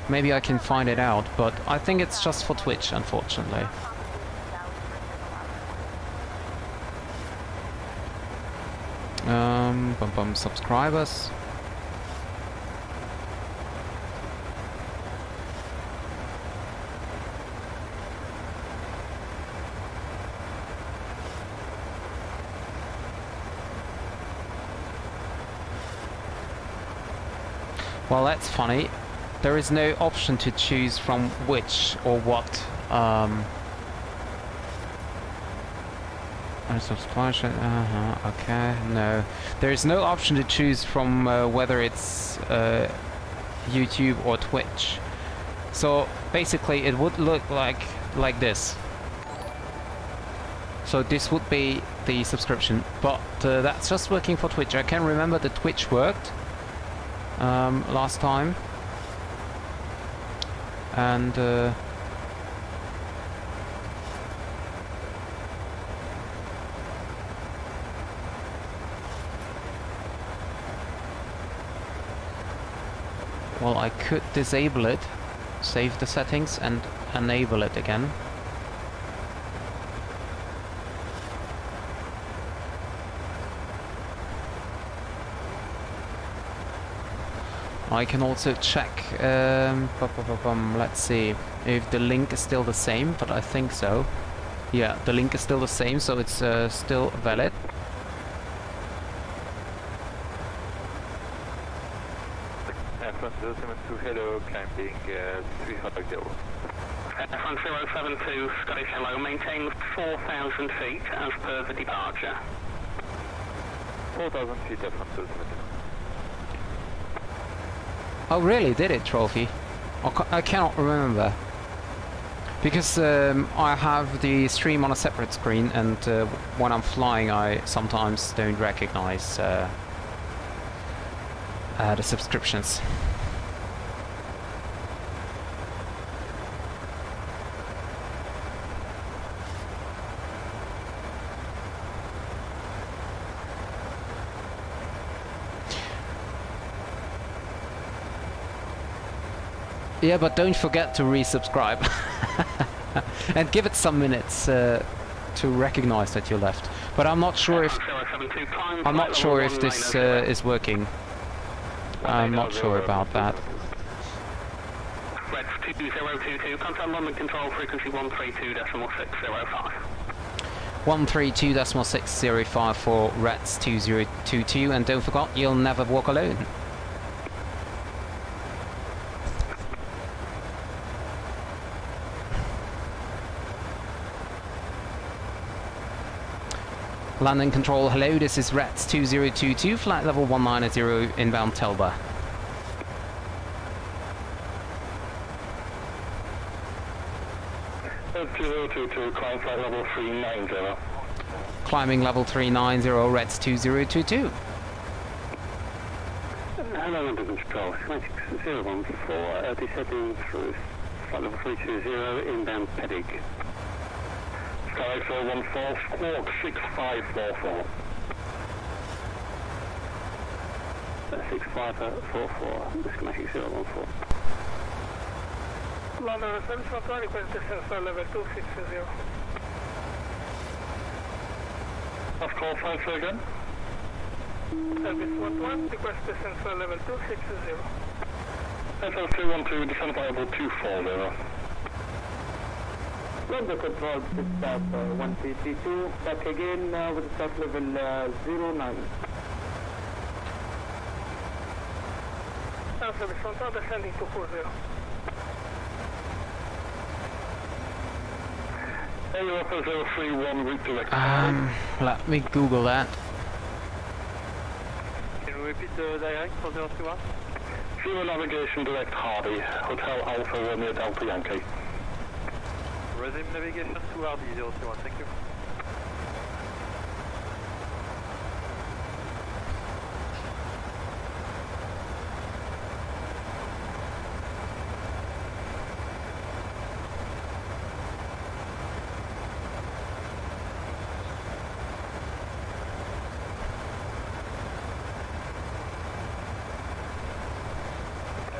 Maybe I can find it out, but I think it's just for Twitch, unfortunately. Subscribers. Well, that's funny. There is no option to choose from which or what subscription. Okay, no. There is no option to choose from whether it's YouTube or Twitch. So basically, it would look like this. So this would be the subscription, but that's just working for Twitch. I can remember that Twitch worked last time, and well, I could disable it, save the settings, and enable it again. I can also check, let's see, if the link is still the same, but I think so. Yeah, the link is still the same, so it's still valid. Hello, climbing 350. Front 072, Scottish Hello, maintain 4,000 feet as per the departure. 4,000 feet at front 072. Oh really, did it, Trophy? I cannot remember. Because I have the stream on a separate screen, and when I'm flying I sometimes don't recognize the subscriptions. Yeah, but don't forget to resubscribe. And give it some minutes to recognize that you left. But I'm not sure if this is working. I'm not sure about that. Red 2022, contact London Control frequency 132.605. 132.605 for Reds 2022, and don't forget, you'll never walk alone. London Control, hello, this is Reds 2022, flight level 190 inbound Telba. Red 2022, climb flight level 390. Climbing level 390, Reds 2022. Hello, London Control, 014, descending through flight level 320, inbound Pedig. Sky 414, squawk 6544. 6544, disconnecting 014. London Service 1, request sensor level 260. Off call, flight say again. Service 1, request sensor level 260. SL 212, descend by level 240. London Control, dispatch 1332, back again with start level 09. Service 1, descending to 40. Europa 031, route direct. Let me Google that. Can you repeat the direct for 031? Zero navigation direct Hardy, Hotel Alpha Romeo Delta Yankee. Resume navigation to Hardy 031, thank you.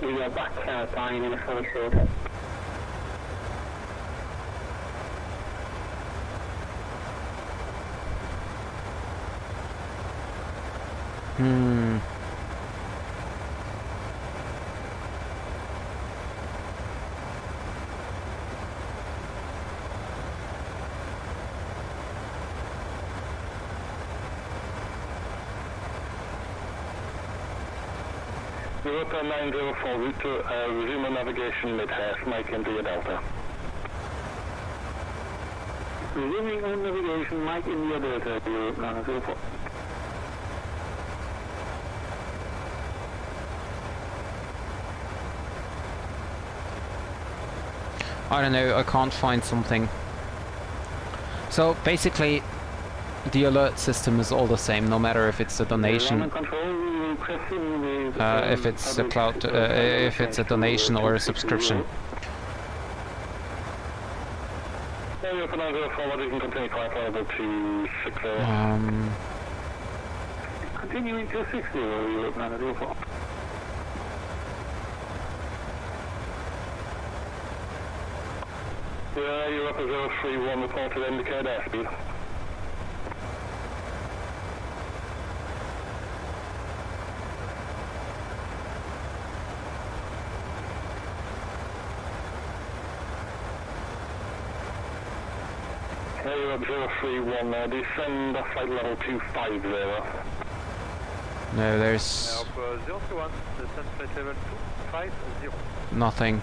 We are back dying in a fully field. Europa 904, route to resume navigation mid-hair, Mike India Delta. Resuming on navigation, Mike India Delta, Europa 904. I don't know, I can't find something. So basically, the alert system is all the same, no matter if it's a donation, if it's a cloud, if it's a donation or a subscription. Continuing to 60, Europe 904. Yeah, Europa 031 reported indicated airspeed. Yeah, Europe 031, descend flight level 250. No, there's 021, descend flight level 250. nothing.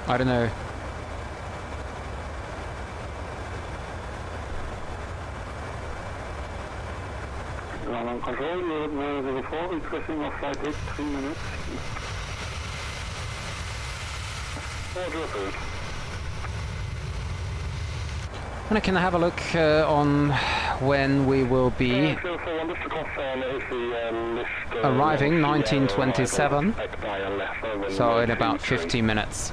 I don't know. On control, Europe 04, requesting off flight 8, 3 minutes. Order approved. And I can have a look on when we will be arriving, 1927, so in about 50 minutes,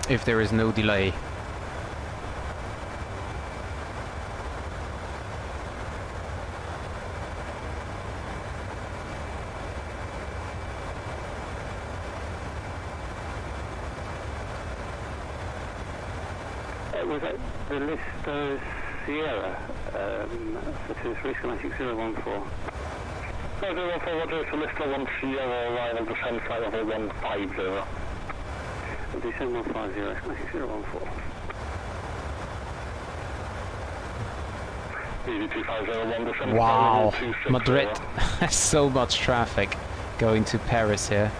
if there is no delay. Was that the Listo Sierra? This is 36014. 014, Roger, it's the Listo 1 Sierra, arrival descend flight level 150. Descend 150, 6014. Wow, Madrid has so much traffic going to Paris here.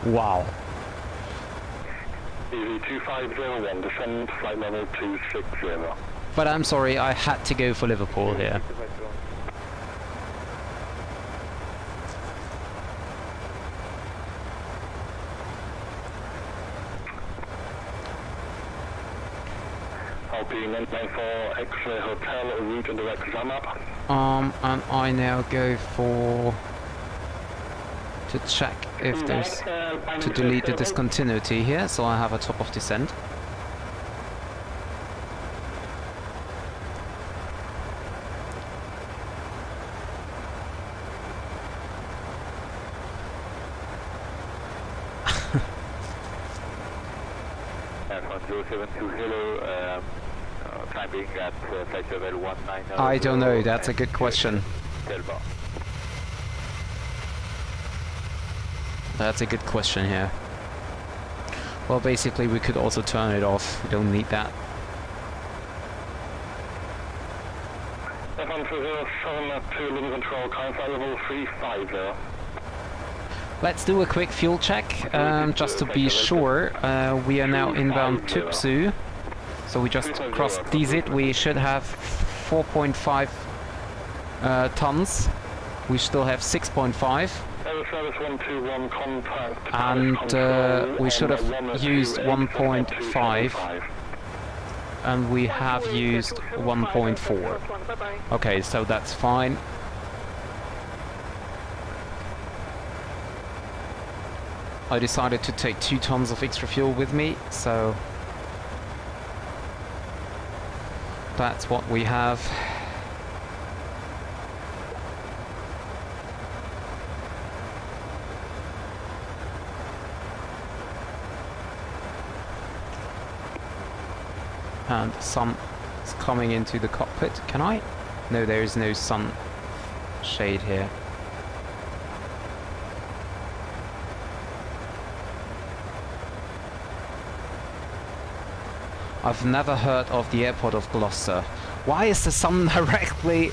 Wow. EV2501, descend flight level 260. But I'm sorry, I had to go for Liverpool here. Alpine 994 X-ray Hotel, route and direct Zamap. And I now go for to check if there's to delete the discontinuity here, so I have a top of descent. Time being at flight level 190. I don't know, that's a good question. That's a good question here. Well, basically we could also turn it off, we don't need that. Let's do a quick fuel check, just to be sure. We are now inbound Tupsu. So we just crossed DZ, we should have 4.5 tons. We still have 6.5. And we should have used 1.5. And we have used 1.4. Okay, so that's fine. I decided to take 2 tons of extra fuel with me, so that's what we have. And the sun is coming into the cockpit. Can I? No, there is no sun shade here. I've never heard of the airport of Gloucester. Why is the sun directly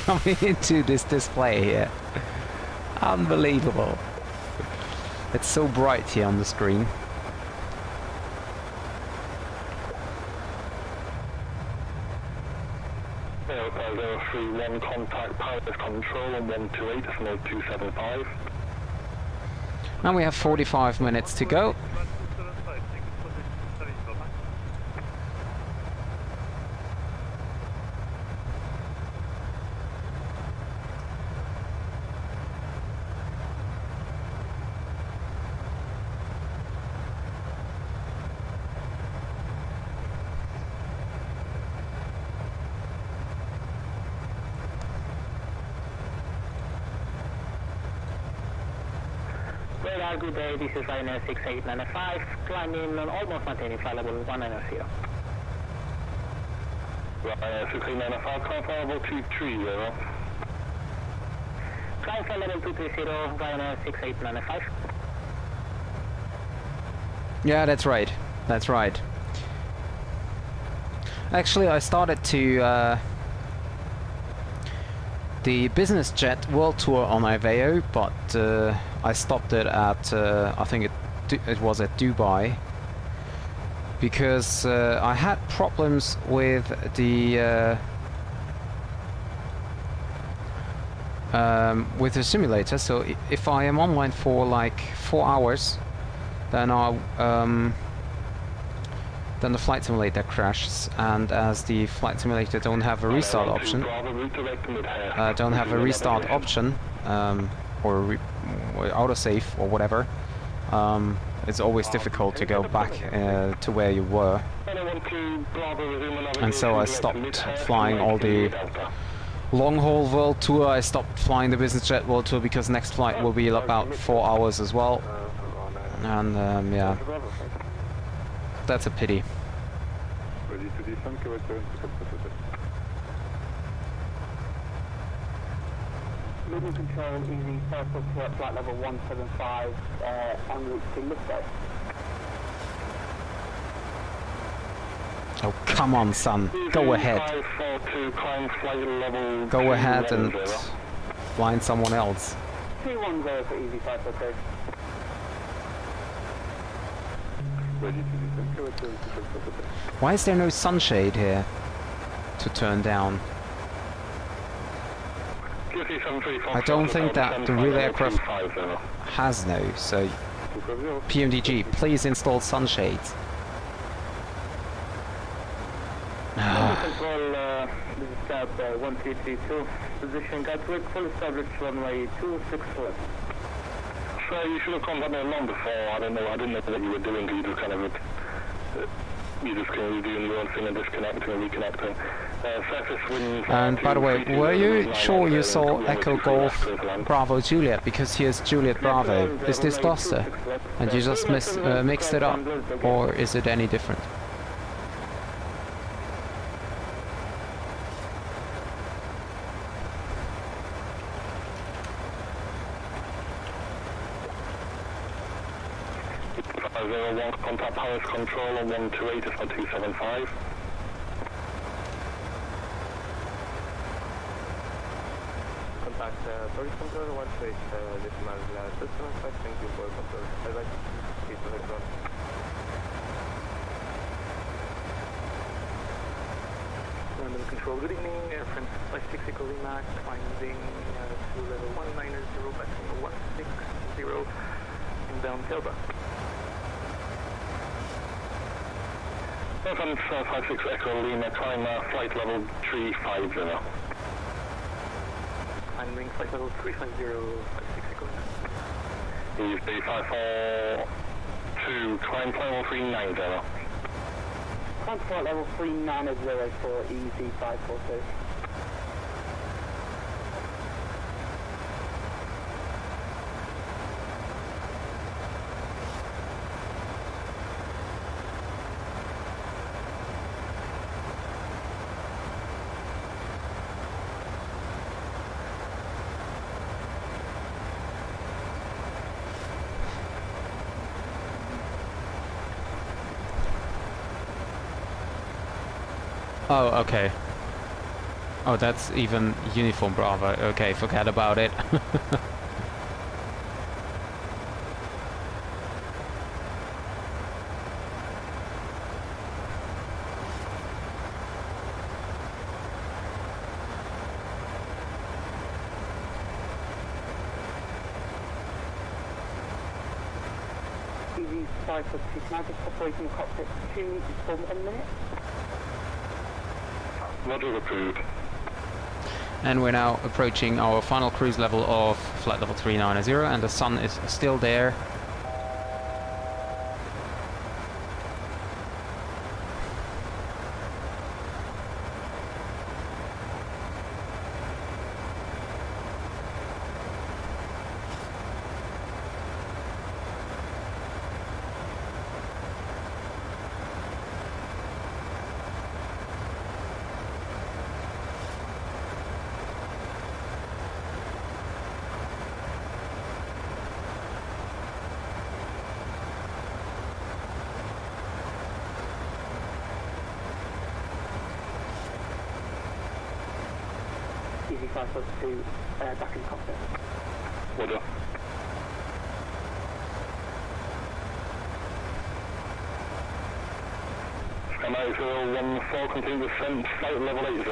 coming into this display here? Unbelievable. It's so bright here on the screen. One contact pilot control on 128 275. And we have 45 minutes to go. Good day, this is Ryanair 6895, climbing on almost maintaining flight level 190. Ryanair 6895, climb flight level 230. Climb flight level 230, Ryanair 6895. Yeah, that's right. That's right. Actually, I started to the business jet world tour on IVAO, but I stopped it at I think it was at Dubai, because I had problems with the simulator. So if I am online for like 4 hours, then then the flight simulator crashes, and as the flight simulator don't have a restart option, or autosave or whatever, it's always difficult to go back to where you were. And so I stopped flying all the long-haul world tour. I stopped flying the business jet world tour because next flight will be about 4 hours as well. And yeah, that's a pity. Ready to descend, cover 7 Movement control, easy, circle to flight level 175, en route to liftoff. Oh, come on, son. Go ahead. 542, climb flight level Go ahead and find someone else. 210 for easy 542. Ready to descend, cover 7 Why is there no sunshade here to turn down? I don't think that the real aircraft has no, so PMDG, please install sunshades. Control, this is Cab 1332, position Gatwick, full established runway 264. So you should have contacted me long before. I didn't know what you were doing, because you just kind of you just kind of doing your own thing and disconnecting and reconnecting. Surface wind. And by the way, were you sure you saw Echo Golf Bravo Juliet? Because here's Juliet Bravo. Is this Gloucester? And you just mixed it up? Or is it any different? Contact Paris Control on 128 is 275. Contact Paris Control 128, this is system effect, thank you for control. I'd like to keep the control. London Control, good evening, Air France 56 Echo Lima, climbing to level 190, passing 160, inbound Telba. Air France 56 Echo Lima, climb flight level 350. Climbing flight level 350, 56 Echo Lima. Ease B542, climb flight level 390. Climb flight level 390 for easy 542. Oh, okay. Oh, that's even Uniform Bravo. Okay, forget about it. Easy 542, can I just operate in the cockpit 2 for 1 minute? Roger, approved. And we're now approaching our final cruise level of flight level 390, and the sun is still there. Easy 542, back in the cockpit. Roger. Scan 8014, continue descent, flight level 80.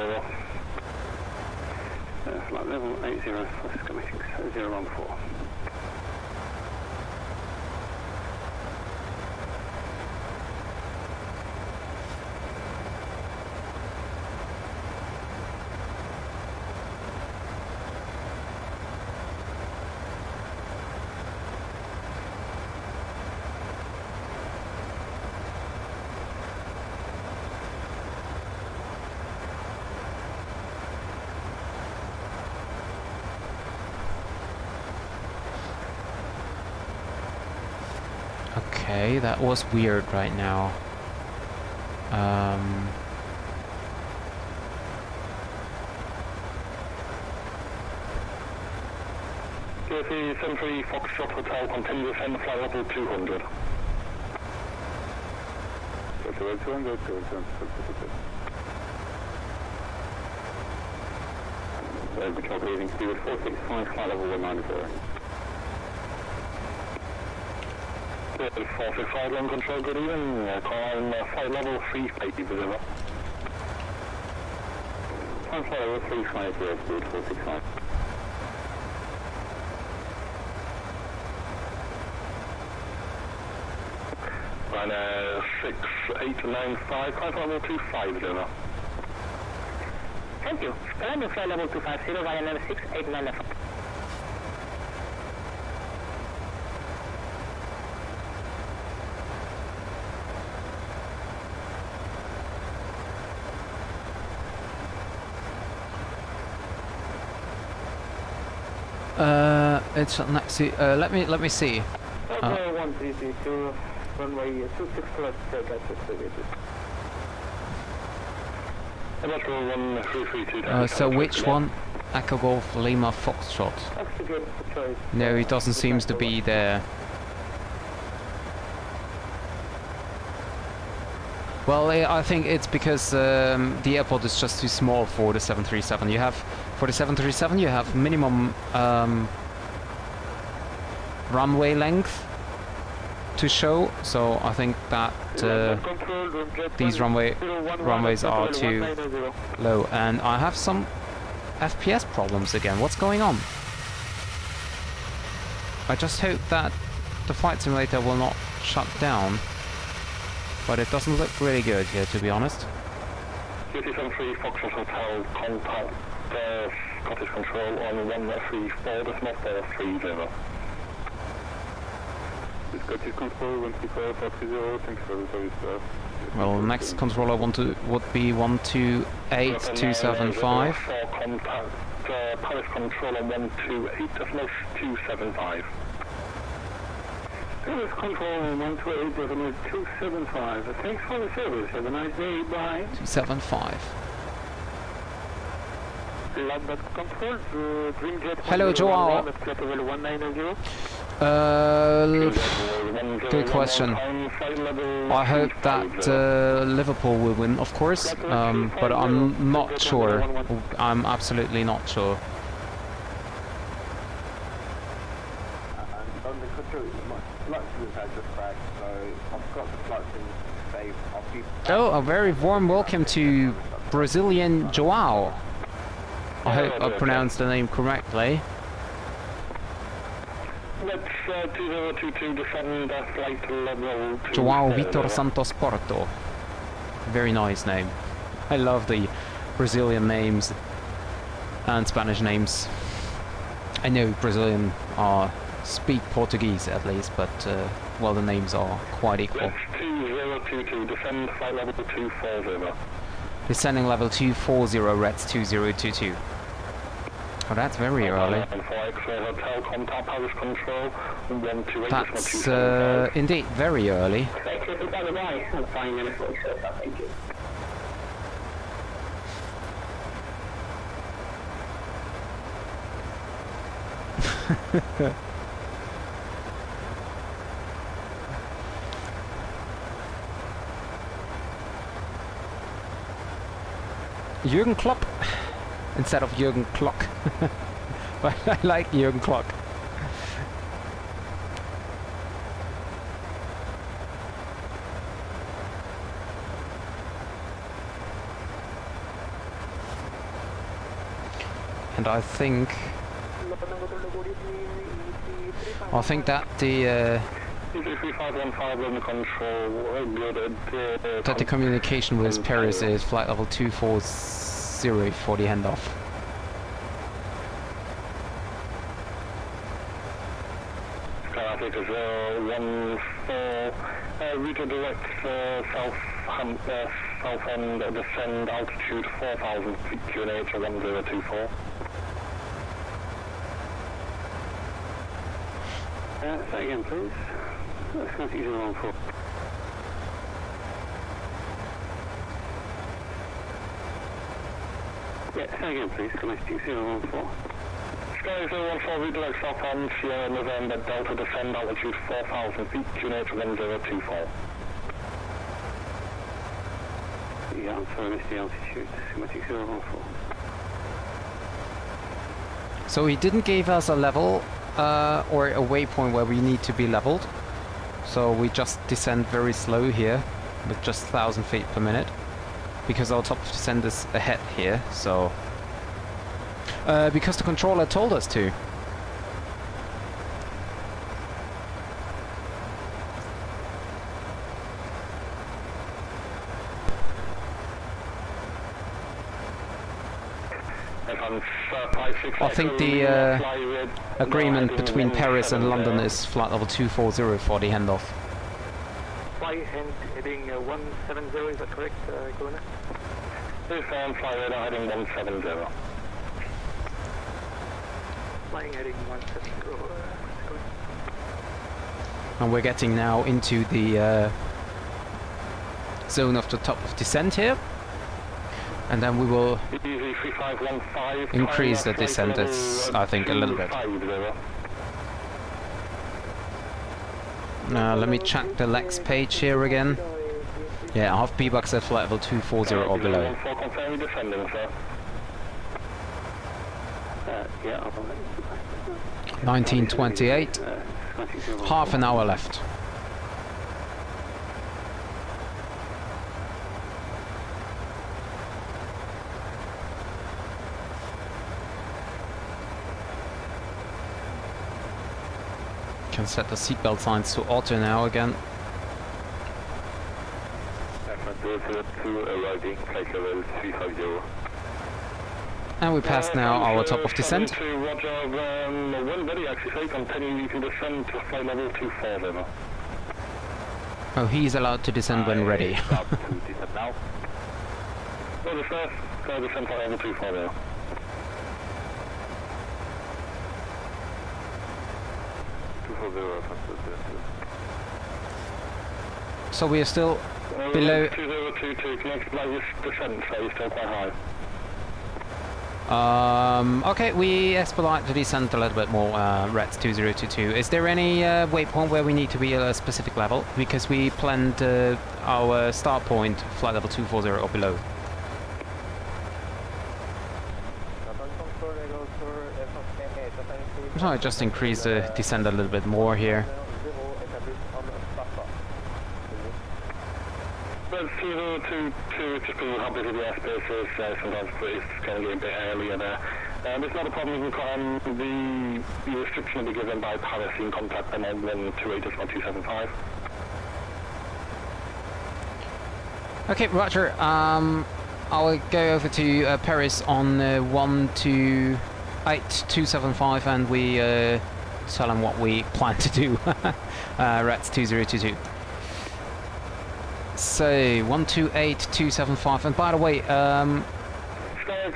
Flight level 80, schematics 014. Okay, that was weird right now. GFE 73 Foxtrot Hotel continues descend flight level 200. 200. Control leading speed 465, flight level 190. 465 long control, good evening. Call flight level 350, over. Flight level 350, speed 465. Ryanair 6895, flight level 250, over. Thank you. Landing flight level 250, Ryanair 6895. It's next to, let me see. Runway 1332, runway 26 left, that's so which one? Echo Golf Lima Foxtrot. That's a good choice. No, it doesn't seem to be there. Well, I think it's because the airport is just too small for the 737. You have, for the 737, you have minimum runway length to show. So I think that these runways are too low, and I have some FPS problems again. What's going on? I just hope that the flight simulator will not shut down. But it doesn't look really good here, to be honest. 373 Foxtrot Hotel, contact Scottish Control on 134, that's not 430. Scottish Control, 134, thanks for the service. Well, next controller would be 128275. Contact Paris Control on 128, that's not 275. Service Control 128, 275. Thanks for the service. Have a nice day. Bye. 275. Control, Dreamjet. Hello, Joao. Good question. I hope that Liverpool will win, of course, but I'm not sure. I'm absolutely not sure. Oh, a very warm welcome to Brazilian Joao. I hope I pronounced the name correctly. Let's 2022 descend flight level 2. Joao Vitor Santos Porto. Very nice name. I love the Brazilian names and Spanish names. I know Brazilian speak Portuguese at least, but well, the names are quite equal. 2022, descend flight level 240. Descending level 240, Reds 2022. Oh, that's very early. That's indeed very early. Jürgen Klopp instead of Jürgen Klock. But I like Jürgen Klopp. And I think that the communication with Paris is flight level 240 for the handoff. Skylartic is 14, route direct south end, descend altitude 4,000 feet, QNH 1024. Say again, please. Schematic 014. Yeah, say again please, Schematic 014. Sky 014, read direct south on Sierra November Delta, descend altitude 4,000 feet, QNH 1024. Yeah, I'm sorry, missed the altitude, Schematic 014. So he didn't give us a level or a waypoint where we need to be leveled. So we just descend very slow here with just 1,000 feet per minute because our top of descent is ahead here. So because the controller told us to. I think the agreement between Paris and London is flight level 240 for the handoff. Fly heading 170, is that correct, Governor? This fly radar heading 170. Flying heading 170. And we're getting now into the zone of the top of descent here. And then we will increase the descent, I think, a little bit. Now let me check the Lex page here again. Yeah, I have B-Bucks at flight level 240 or below. 1928. Half an hour left. Can set the seatbelt signs to auto now again. And we passed now our top of descent. Oh, he's allowed to descend when ready. So we are still below. 2022, can you explain this descent phase still quite high? Okay, we expedite the descent a little bit more, Reds 2022. Is there any waypoint where we need to be at a specific level? Because we planned our start point flight level 240 or below. So I just increase the descent a little bit more here. But 2022, just because of how busy the airspace is, sometimes it's kind of getting a bit earlier there. It's not a problem, you can put the restriction will be given by Paris in contact and then 28-1275. Okay, roger. I'll go over to Paris on 128-275 and we tell them what we plan to do. Rats 2022. So 128-275, and by the way,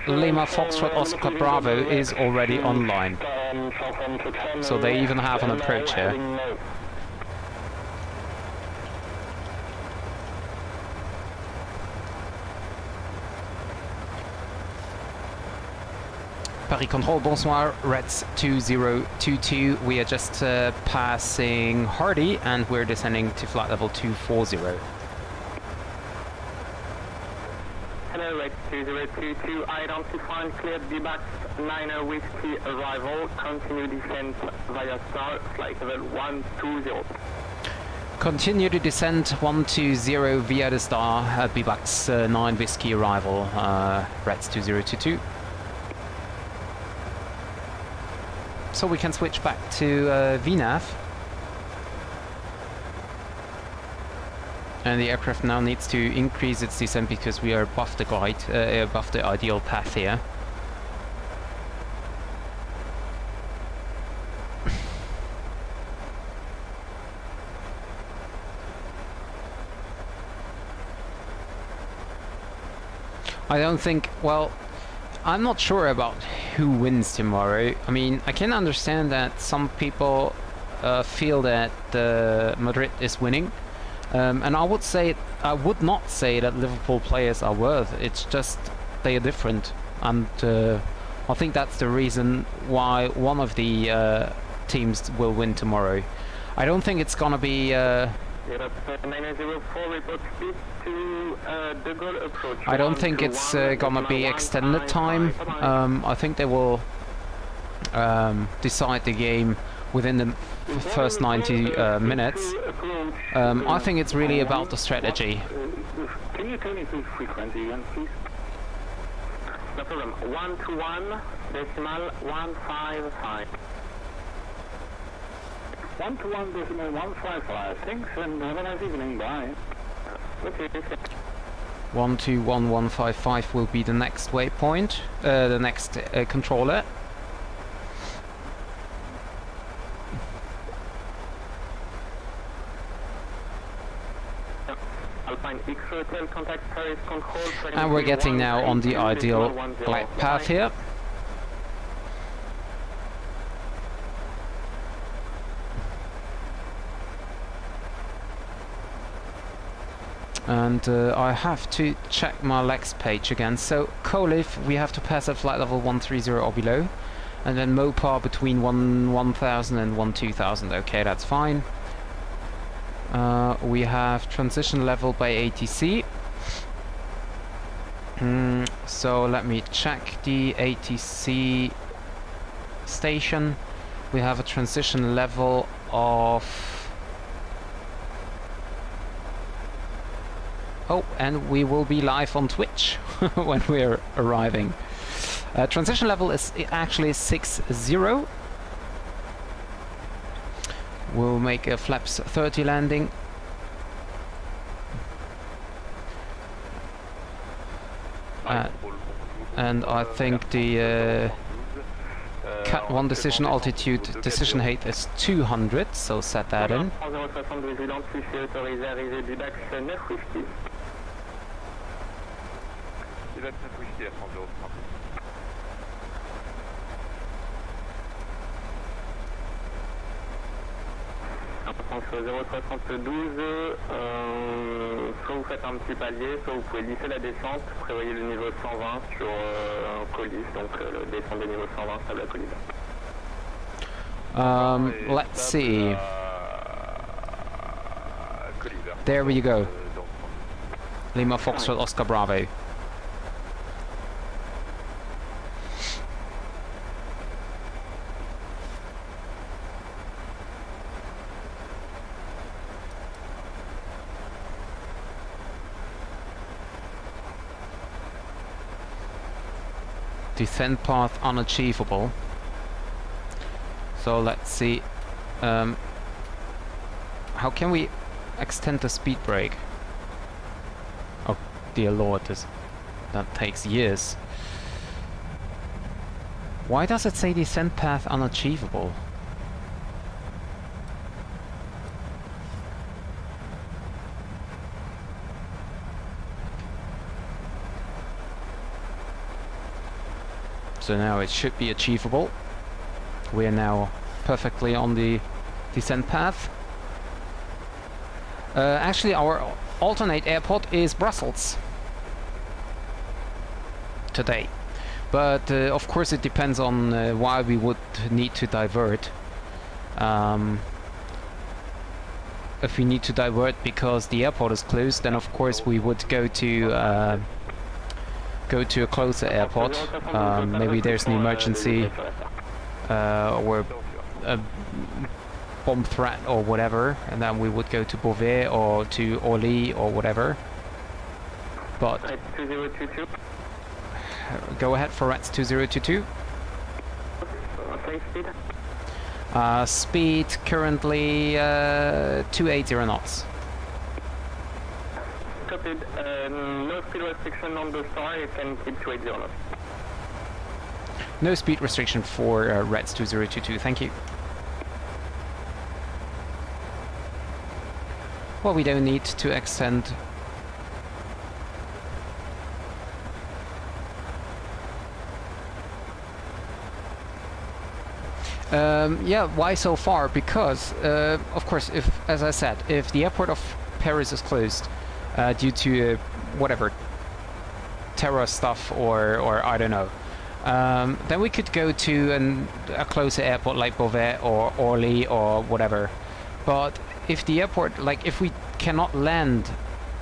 Lima Foxtrot Oscar Bravo is already online, so they even have an approach here. Paris Control, bonsoir, Reds 2022. We are just passing Hardy and we're descending to flight level 240. Hello, Reds 2022. Identified cleared DBAX 9 Whiskey arrival. Continue descent via star, flight level 120. Continue to descend 120 via the star, BBAX 9 Whiskey arrival, Reds 2022. So we can switch back to VNAV. And the aircraft now needs to increase its descent because we are above the glide, above the ideal path here. I don't think, well, I'm not sure about who wins tomorrow. I mean, I can understand that some people feel that Madrid is winning. And I would not say that Liverpool players are worse. It's just they are different, and I think that's the reason why one of the teams will win tomorrow. I don't think it's gonna be. I don't think it's gonna be extended time. I think they will decide the game within the first 90 minutes. I think it's really about the strategy. Can you tell me the frequency again, please? No problem. 121.155. 121.155. Thanks, and have a nice evening. Bye. Okay. 121155 will be the next waypoint, the next controller. And we're getting now on the ideal glide path here. And I have to check my legs page again. So Colif, we have to pass at flight level 130 or below, and then Mopar between 1000 and 2000. Okay, that's fine. We have transition level by ATC. So let me check the ATC station. We have a transition level of... Oh, and we will be live on Twitch when we're arriving. Transition level is actually 60. We'll make a flaps 30 landing. And I think the Cat 1 decision altitude, decision height is 200, so set that in. Entre 0,72, soit vous faites un petit palier, soit vous pouvez lisser la descente, prévoyez le niveau 120 sur colis, donc descendez niveau 120 sur la colis. Let's see. There we go. Lima Foxtrot Oscar Bravo. Descent path unachievable. So let's see. How can we extend the speed brake? Oh dear lord, that takes years. Why does it say descent path unachievable? So now it should be achievable. We are now perfectly on the descent path. Actually, our alternate airport is Brussels today. But of course it depends on why we would need to divert. If we need to divert because the airport is closed, then of course we would go to a closer airport. Maybe there's an emergency or a bomb threat or whatever, and then we would go to Beauvais or to Orly or whatever. But go ahead for RATS 2022. Speed currently 280 knots. Copied. No speed restriction on the star, you can keep 280 knots. No speed restriction for RATS 2022, thank you. Well, we don't need to extend. Yeah, why so far? Because, of course, if, as I said, if the airport of Paris is closed due to whatever terror stuff or I don't know, then we could go to a closer airport like Beauvais or Orly or whatever. But if the airport, like if we cannot land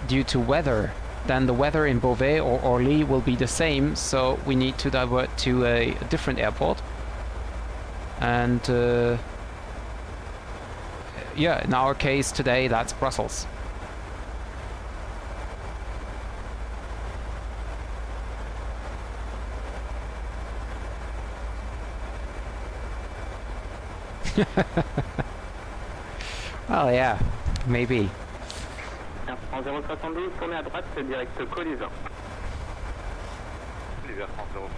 due to weather, then the weather in Beauvais or Orly will be the same, so we need to divert to a different airport. And yeah, in our case today, that's Brussels. Well, yeah, maybe. En 072, tournez à droite, c'est direct Callsign. L'hiver 30.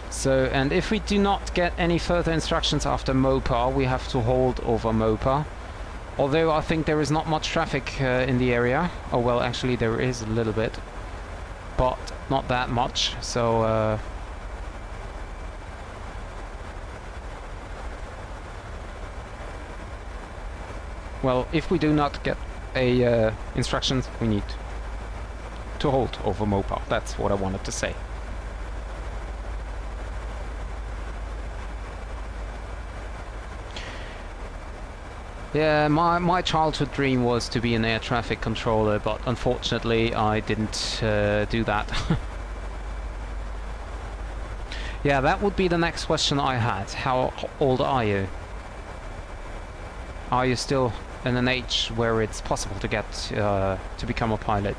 So, and if we do not get any further instructions after Mopa, we have to hold over Mopa. Although I think there is not much traffic in the area. Oh well, actually there is a little bit, but not that much. So well, if we do not get a instructions, we need to hold over Mopa. That's what I wanted to say. Yeah, my childhood dream was to be an air traffic controller, but unfortunately I didn't do that. Yeah, that would be the next question I had. How old are you? Are you still in an age where it's possible to get to become a pilot?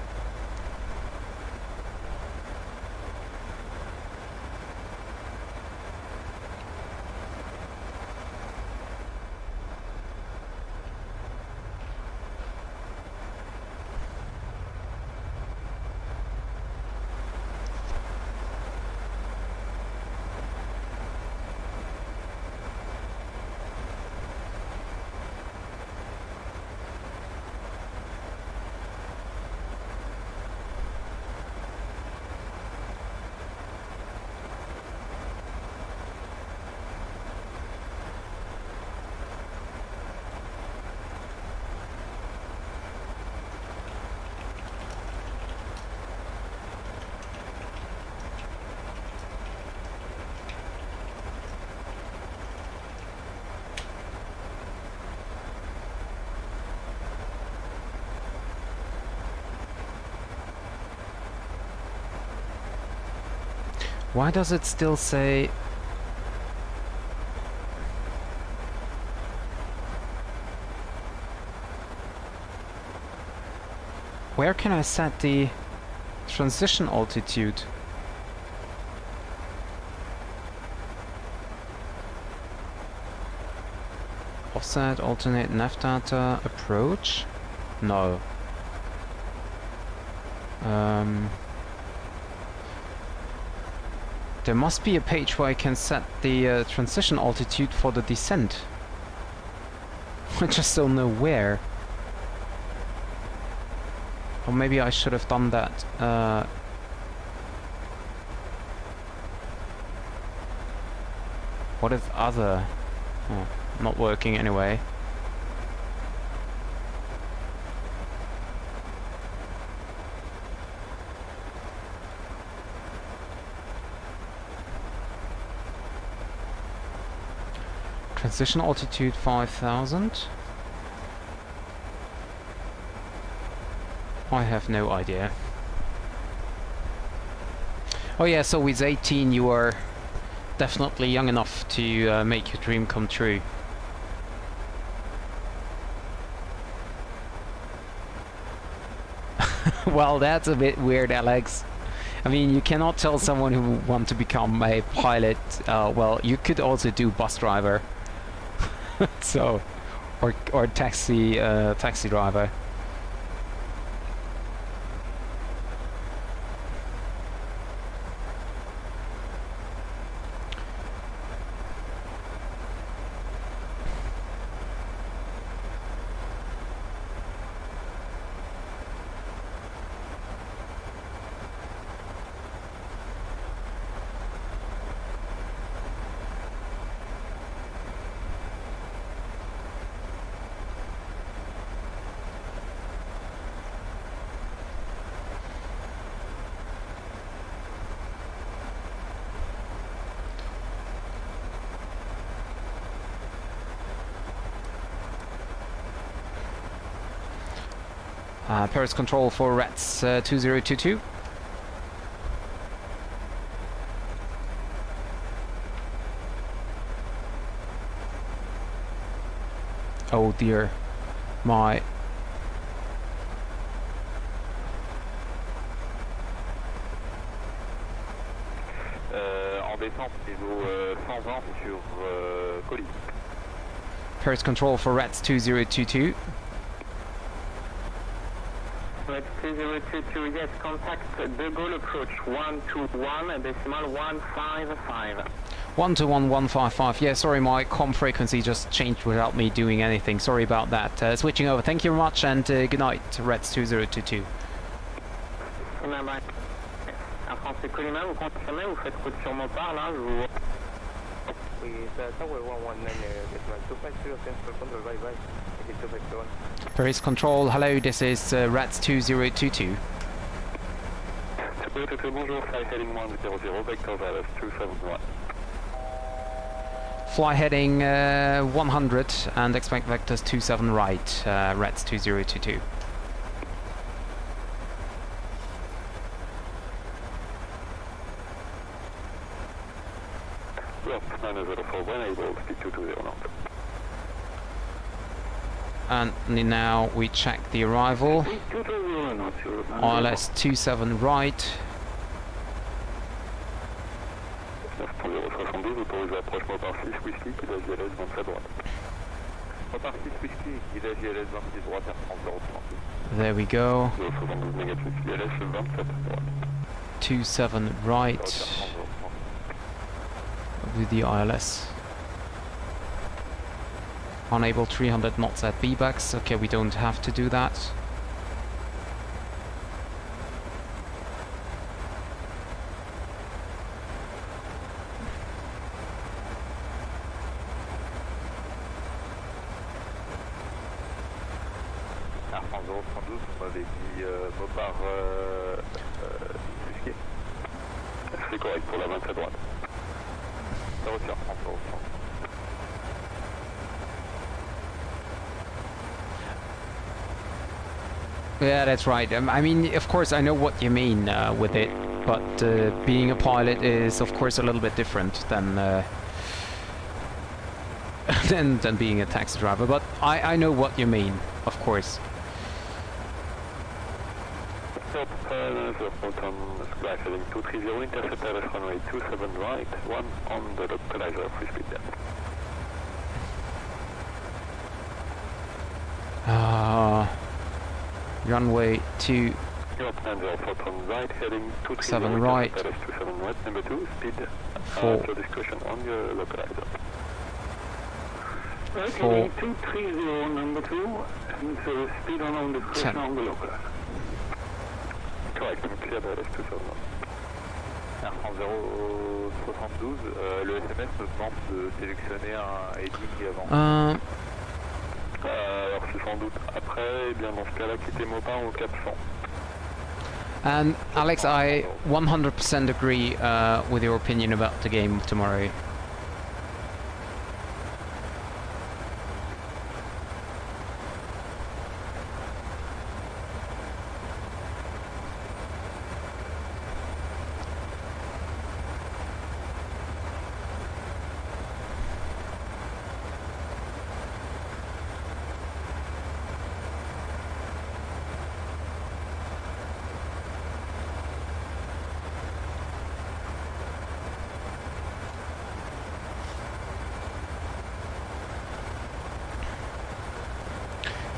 Why does it still say... Where can I set the transition altitude? Offset, alternate nav data, approach? No. There must be a page where I can set the transition altitude for the descent. I just don't know where. Or maybe I should have done that. What is other? Oh, not working anyway. Transition altitude 5000. I have no idea. Oh yeah, so with 18 you are definitely young enough to make your dream come true. Well, that's a bit weird, Alex. I mean, you cannot tell someone who wants to become a pilot, well, you could also do bus driver. So, or taxi driver. Paris control for Rats 2022. Oh dear, my... En descente, niveau 120 sur colis. Paris control for Rats 2022. Rats 2022, yes, contact De Gaulle approach 121 decimal 155. 121.155. Yeah, sorry, my comm frequency just changed without me doing anything. Sorry about that. Switching over. Thank you very much, and good night, Rats 2022. Un français Colima, vous confirmez, vous faites route sur Mopar, là, je vous... Oui, that's our 119 decimal 250, central control, bye bye. 251. Paris control, hello, this is Rats 2022. Bonjour, fly heading 100, vector values 271. Fly heading 100 and expect vectors 27 right, Rats 2022. And now we check the arrival. ILS 27 right. There we go. 27 right with the ILS. Unable 300 knots at VBAX. Okay, we don't have to do that. C'est correct pour la 27 droite. Ça retire France. Yeah, that's right. I mean, of course, I know what you mean with it, but being a pilot is, of course, a little bit different than than being a taxi driver. But I know what you mean, of course. Sky heading 230, intercept LS runway 27 right, 1 on the localizer, free speed then. Runway 2 right, heading 230, 7 right, LS 27 right, number 2, speed 4 so discussion on your localizer. Right, 4 heading 230, number 2, and so speed on discussion on the localizer. Correct, clear the LS 27. Air France 072, le SMS me demande de sélectionner un heading avant. Alors c'est sans doute après, et bien dans ce cas-là, quitter Mopar au 400. And Alex, I 100% agree with your opinion about the game tomorrow.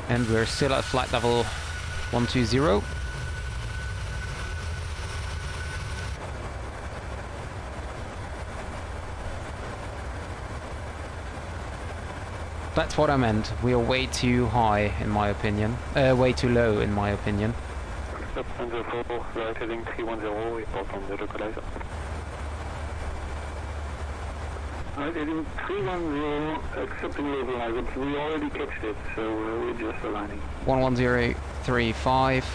And we're still at flight level 120. That's what I meant. We are way too high, in my opinion. Way too low, in my opinion. Stop 104, right heading 310, report on the localizer. Right, heading 310, accepting localizer. We already catched it, so we're just aligning. 11035.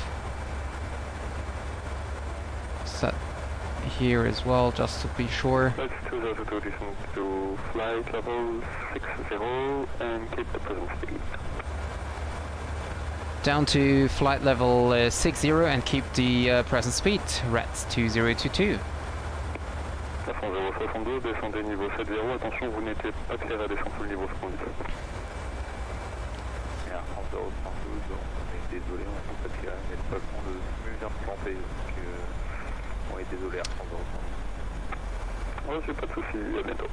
Set here as well, just to be sure. That's 202 descent to flight level 60 and keep the present speed. Down to flight level 60 and keep the present speed, RETS 2022. 062, descendez niveau 70, attention vous n'étiez pas clair à descendre sous le niveau 70. Et un 062, on est désolé, on n'a pas tiré, mais le plafond de simu vient de planter, donc on est désolé à 100 0. Ouais, j'ai pas de soucis, à bientôt.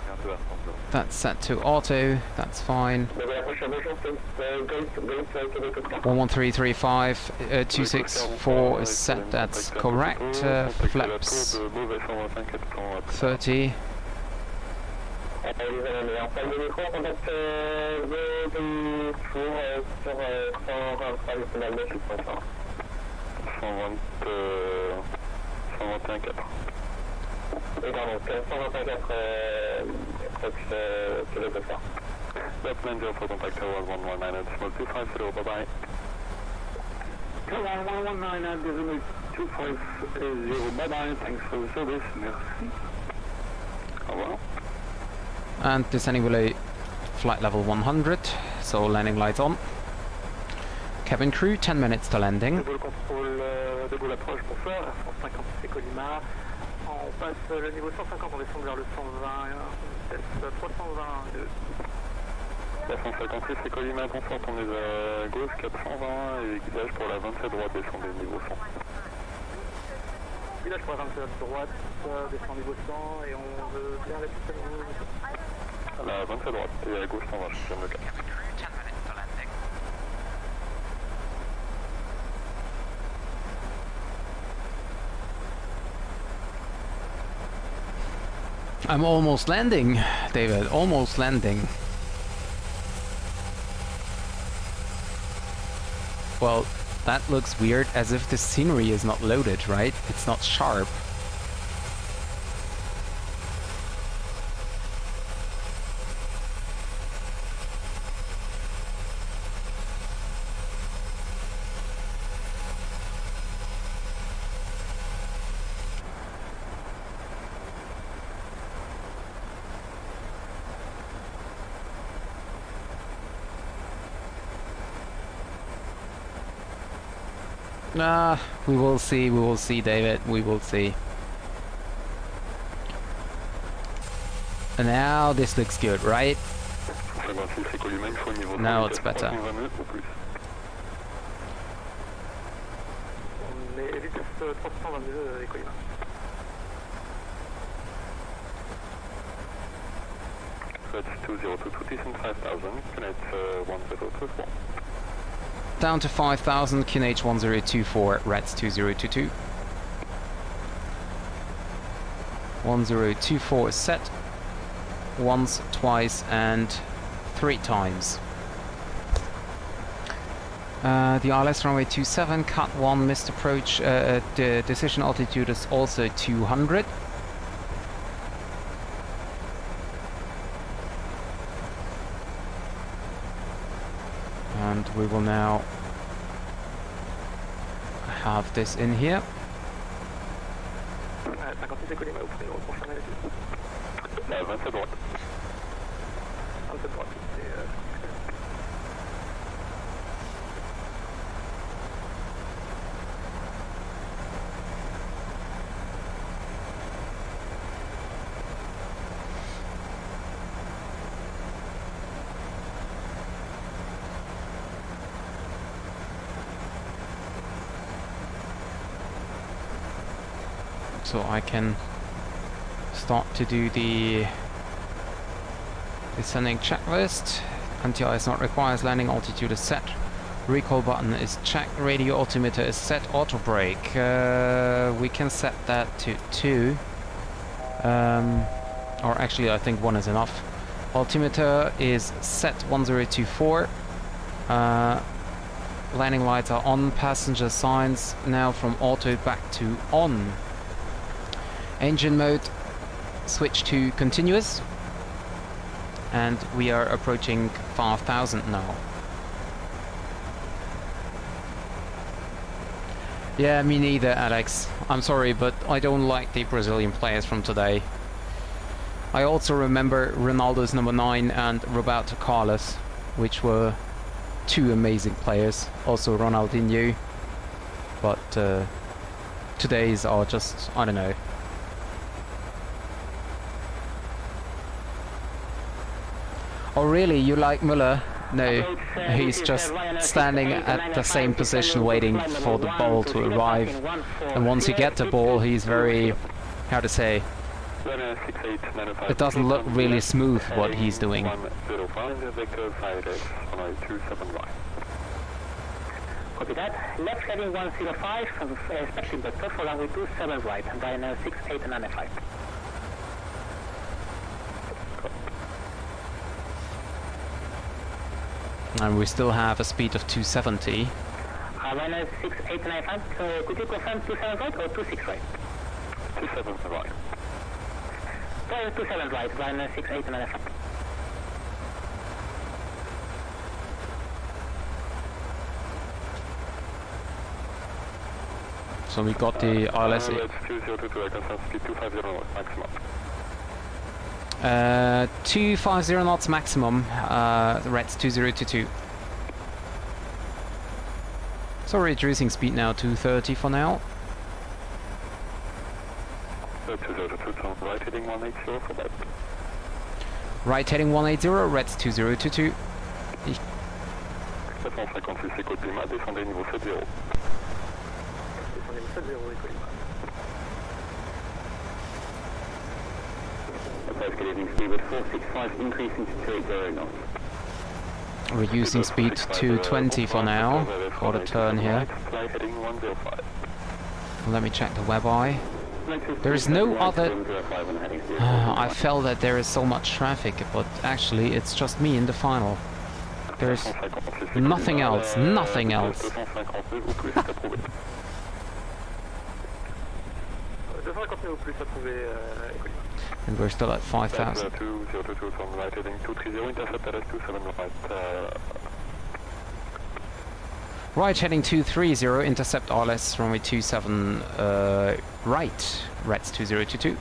Bientôt à 100 0. That's set to auto, that's fine. 11335, 264 is set, that's correct. Flaps 30. That's 90 for contact tower 119 at decimal 250, bye-bye. Tower 119 at decimal 250, bye-bye, thanks for the service, merci. Au revoir. And descending below flight level 100, so landing lights on. Cabin crew, 10 minutes to landing. Déboule contrôle, déboule approche pour ça, 150 c'est Colima. On passe le niveau 150, on descend vers le 120, 322. 356 c'est Colima, bonsoir, on est à gauche, 420 et guidage pour la 27 droite, descendez niveau 100. Guidage pour la 27 droite, descend niveau 100 et on veut bien la piste à la 27 droite et à gauche 120, je confirme le cas. I'm almost landing, David, almost landing. Well, that looks weird, as if the scenery is not loaded, right? It's not sharp. We will see, David, we will see. And now this looks good, right? Now it's better. That's 2022, descent 5000, connect 1024. Down to 5000, QNH 1024, RETS 2022. 1024 is set. Once, twice, and 3 times. The ILS runway 27, cut 1, missed approach. The decision altitude is also 200. And we will now have this in here. So I can start to do the descending checklist. Anti-ice not requires, landing altitude is set, recall button is checked, radio altimeter is set, auto brake. We can set that to 2. Or actually I think 1 is enough. Altimeter is set 1024. Landing lights are on, passenger signs now from auto back to on. Engine mode switch to continuous, and we are approaching 5000 now. Yeah, me neither, Alex. I'm sorry, but I don't like the Brazilian players from today. I also remember Ronaldo's number 9 and Roberto Carlos, which were two amazing players, also Ronaldinho, but today's are just, I don't know. Oh really, you like Müller? No, he's just standing at the same position waiting for the ball to arrive, and once you get the ball he's very, how to say, it doesn't look really smooth what he's doing. Copy that. Left heading 105, expecting the third for runway 27 right, and Ryanair 6895. And we still have a speed of 270. Ryanair 6895, so could you confirm 27 right or 26 right? 27 right. 27 right, Ryanair 6895. So we got the ILS. 2022, I confirm speed 250 knots maximum. 250 knots maximum, Reds 2022. So we're reducing speed now to 30 for now. 2022, right heading 180 for that. Right heading 180, Reds 2022. 756 écoute climat, descendez niveau 70. Descendez niveau 70 écoute climat. Good evening, Speedwood 465, increasing to 280 knots. Reducing speed to 20 for now, for the turn here. Let me check the web eye. There is no other... I felt that there is so much traffic, but actually it's just me in the final. There's nothing else, nothing else. And we're still at 5,000. Right heading 230, intercept RLS runway 27 right, Reds 2022.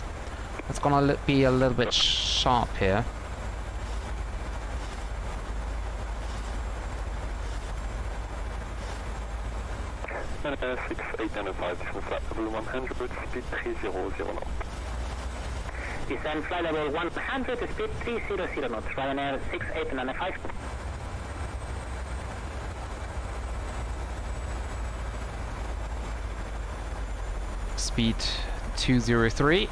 It's gonna be a little bit sharp here. Ryanair 6895, descend flight level 100, speed 300 knots. Descend flight level 100, speed 300 knots, Ryanair 6895. Speed 203.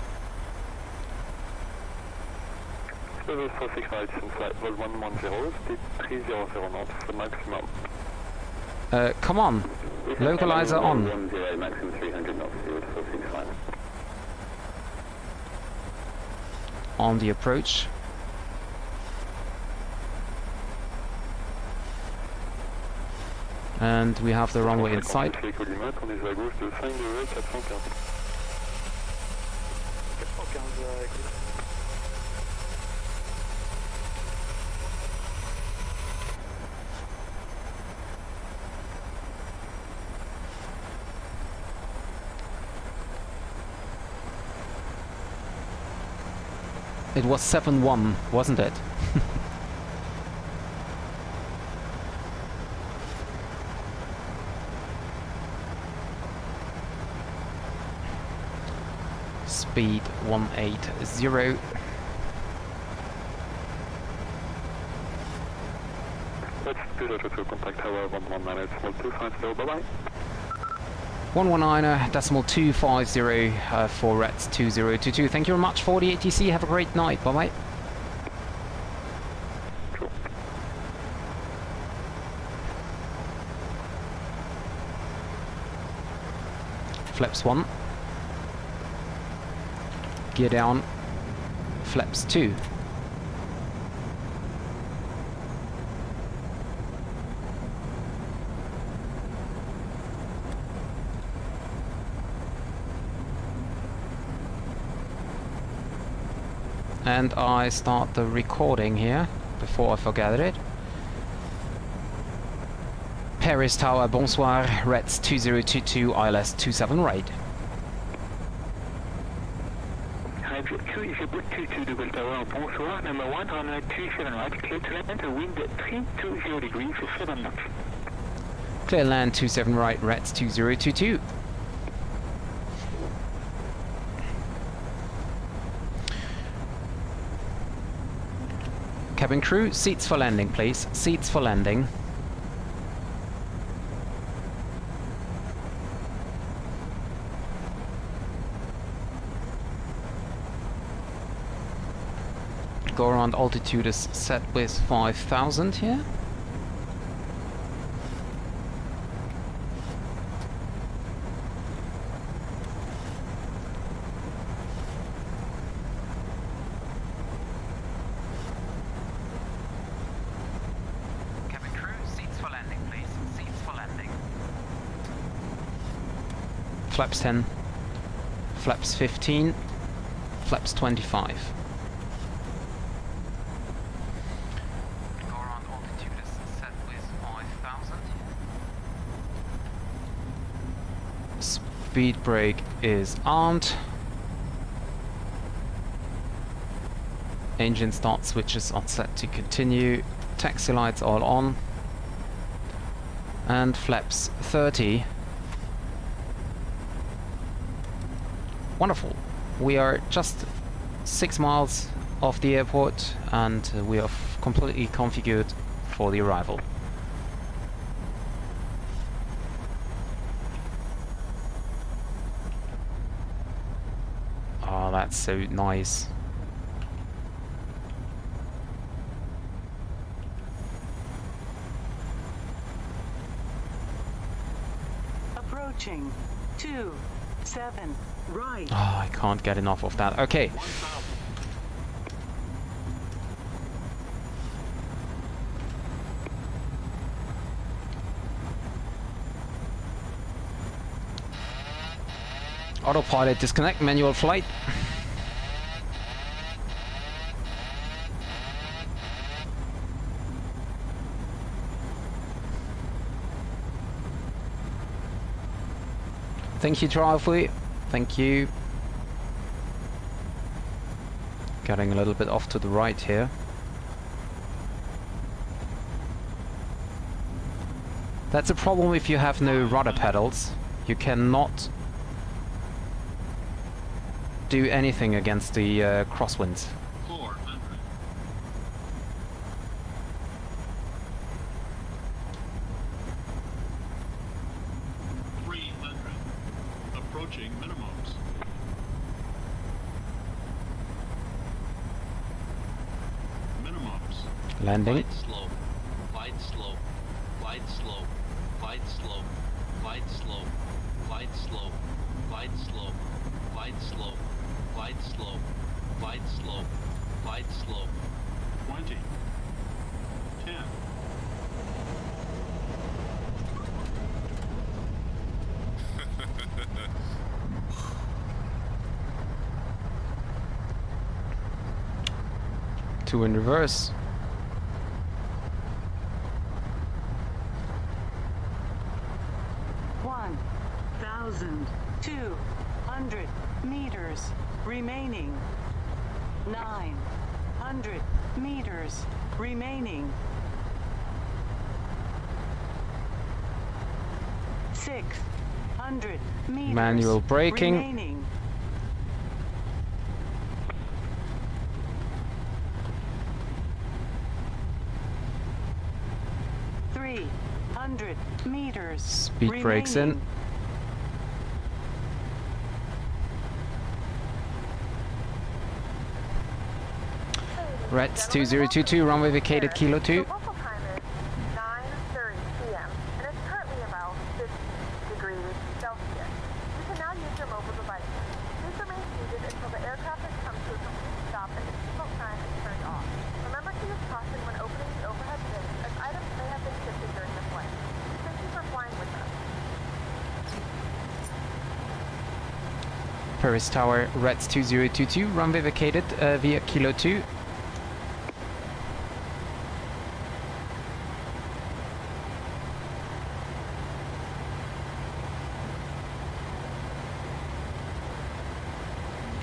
Level 465, descend flight level 110, speed 300 knots, the maximum. Come on, localizer on. 10, maximum 300 knots, 465. On the approach. And we have the runway in sight. It was 7-1, wasn't it? Speed 180. Let's do that to contact tower 119.250, bye-bye. 119.250 for Reds 2022. Thank you very much for the ATC. Have a great night. Bye bye. Cool. Flaps 1. Gear down. Flaps 2. And I start the recording here before I forget it. Paris Tower, bonsoir, Reds 2022, ILS 27 right. Hi 2 is about 22 double tower, bonsoir, number 1 runway 27 right, clear to land, wind 320 degrees, 7 knots. Clear land 27 right, Reds 2022. Cabin crew, seats for landing please, seats for landing. Go around altitude is set with 5,000 here. Cabin crew, seats for landing, please. Seats for landing. Flaps 10, flaps 15, flaps 25. Go around altitude is set with 5,000. Speed brake is armed. Engine start switches are set to continue. Taxi lights all on. And flaps 30. Wonderful. We are just 6 miles off the airport and we are completely configured for the arrival. Oh, that's so nice. Approaching 27 right. Oh, I can't get enough of that. Okay. Autopilot disconnect, manual flight. Thank you, driveway. Thank you. Getting a little bit off to the right here. That's a problem if you have no rudder pedals. You cannot do anything against the crosswinds. 400. 300. Approaching minimums. Minimums. Landing. Light slow. Light slow. Light slow. Light slow. Light slow. Light slow. Light slow. Light slow. Light slow. Light slow. Light slow. 20. 10. Two in reverse. One 1,200 meters remaining. 900 meters remaining. 600 meters Manual braking. remaining. Meters. Speed brakes in. Reds 2022, runway vacated, Kilo 2. The local time is 9:30 p.m. and it's currently about 50 degrees Celsius. You can now use your mobile device. Please remain seated until the aircraft has come to a complete stop and the seatbelt sign is turned off. Remember to use caution when opening the overhead bins as items may have been shifted during the flight. Thank you for flying with us. Paris Tower, Reds 2022, runway vacated via Kilo 2.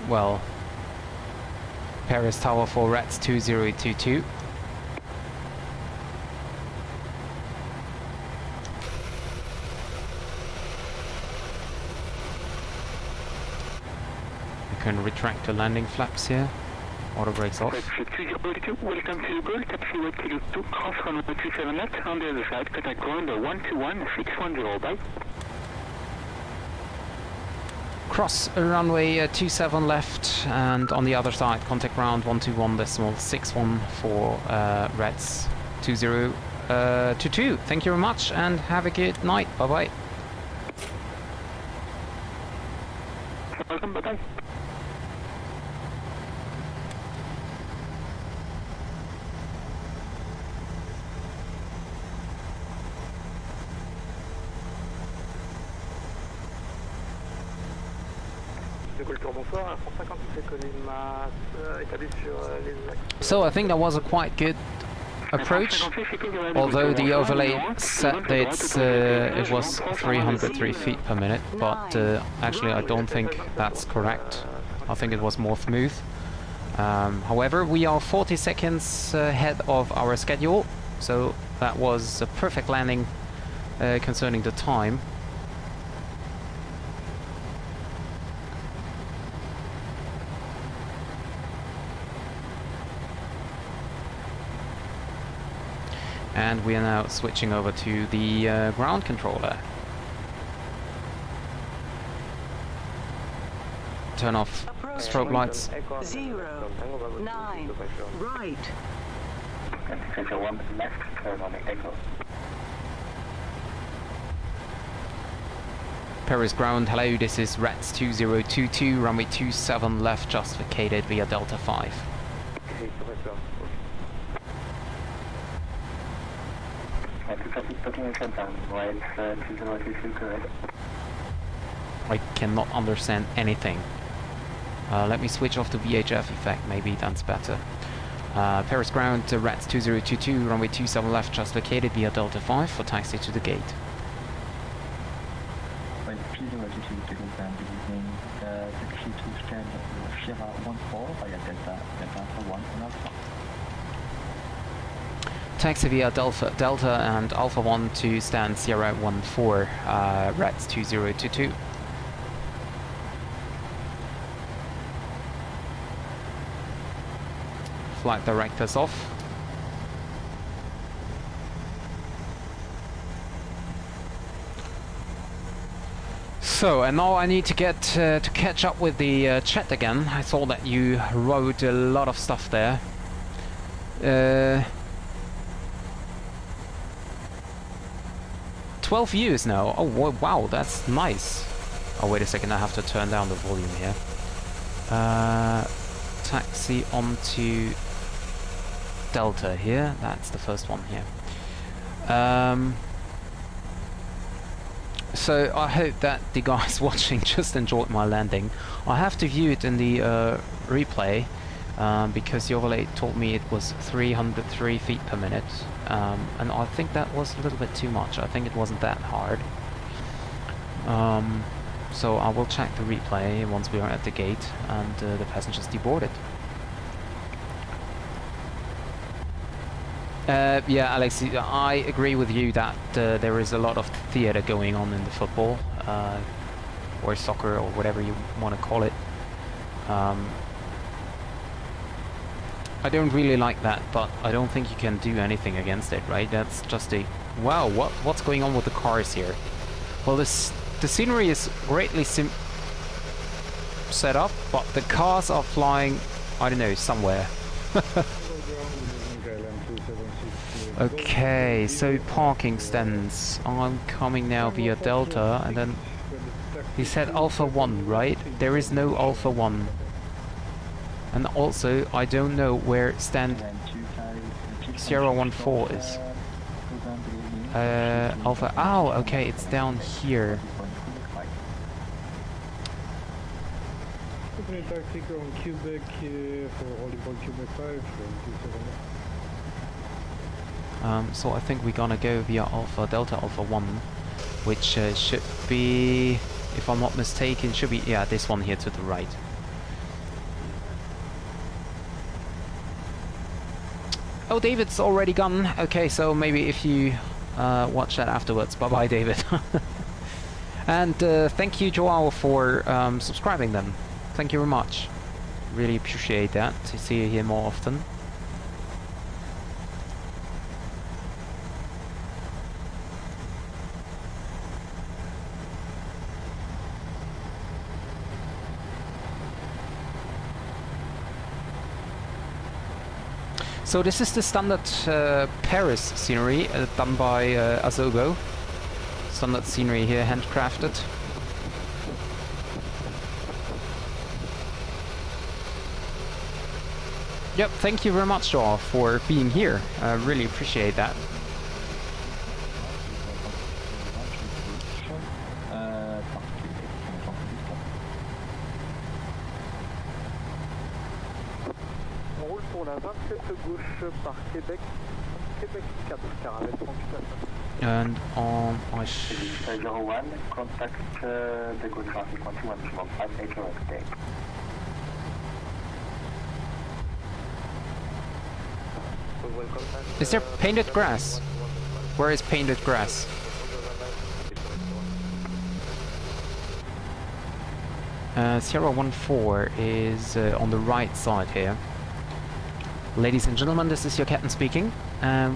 Well, Paris Tower for Rats 2022. You can retract the landing flaps here. Auto brakes off. Welcome to Google, taxi way to 2, cross runway 27 left, on the other side, contact ground 121610, bye. Cross runway 27 left, and on the other side, contact ground 121.61 for Reds 2022. Thank you very much, and have a good night. Bye bye. Welcome, bye bye. So I think that was a quite good approach, although the overlay said that it was 303 feet per minute, but actually I don't think that's correct. I think it was more smooth. However, we are 40 seconds ahead of our schedule, so that was a perfect landing concerning the time. And we are now switching over to the ground controller. Turn off strobe lights. 0, 9, right. Paris ground, hello, this is Rats 2022, runway 27 left, just vacated via Delta 5. I cannot understand anything. Let me switch off the VHF effect, maybe that's better. Paris ground, Rats 2022, runway 27 left, just vacated via Delta 5 for taxi to the gate. Taxi via Delta and Alpha 1 to stand Sierra 14, Rats 2022. Flight directors off. So, and now I need to get to catch up with the chat again. I saw that you wrote a lot of stuff there. 12 views now. Oh wow, that's nice. Oh wait a second, I have to turn down the volume here. Taxi onto Delta here. That's the first one here. So I hope that the guys watching just enjoyed my landing. I have to view it in the replay because the overlay told me it was 303 feet per minute. And I think that was a little bit too much. I think it wasn't that hard. So I will check the replay once we are at the gate and the passengers deboarded. Yeah, Alex, I agree with you that there is a lot of theatre going on in the football, or soccer, or whatever you want to call it. I don't really like that, but I don't think you can do anything against it, right? That's just a... Wow, what's going on with the cars here? Well, the scenery is greatly set up, but the cars are flying, I don't know, somewhere. Okay, so parking stands. I'm coming now via Delta, and then he said Alpha 1, right? There is no Alpha 1. And also, I don't know where stand Sierra 14 is. Alpha... Oh, okay, it's down here. So I think we're gonna go via Delta Alpha 1, which should be, if I'm not mistaken, should be, yeah, this one here to the right. Oh, David's already gone. Okay, so maybe if you watch that afterwards. Bye-bye, David. And thank you, Joao, for subscribing then. Thank you very much. Really appreciate that, to see you here more often. So this is the standard Paris scenery done by Azogo. Standard scenery here, handcrafted. Yep, thank you very much, Joel, for being here. I really appreciate that. And on my 01, contact the good traffic 121 Is there painted grass? Where is painted grass? Sierra 14 is on the right side here. Ladies and gentlemen, this is your captain speaking.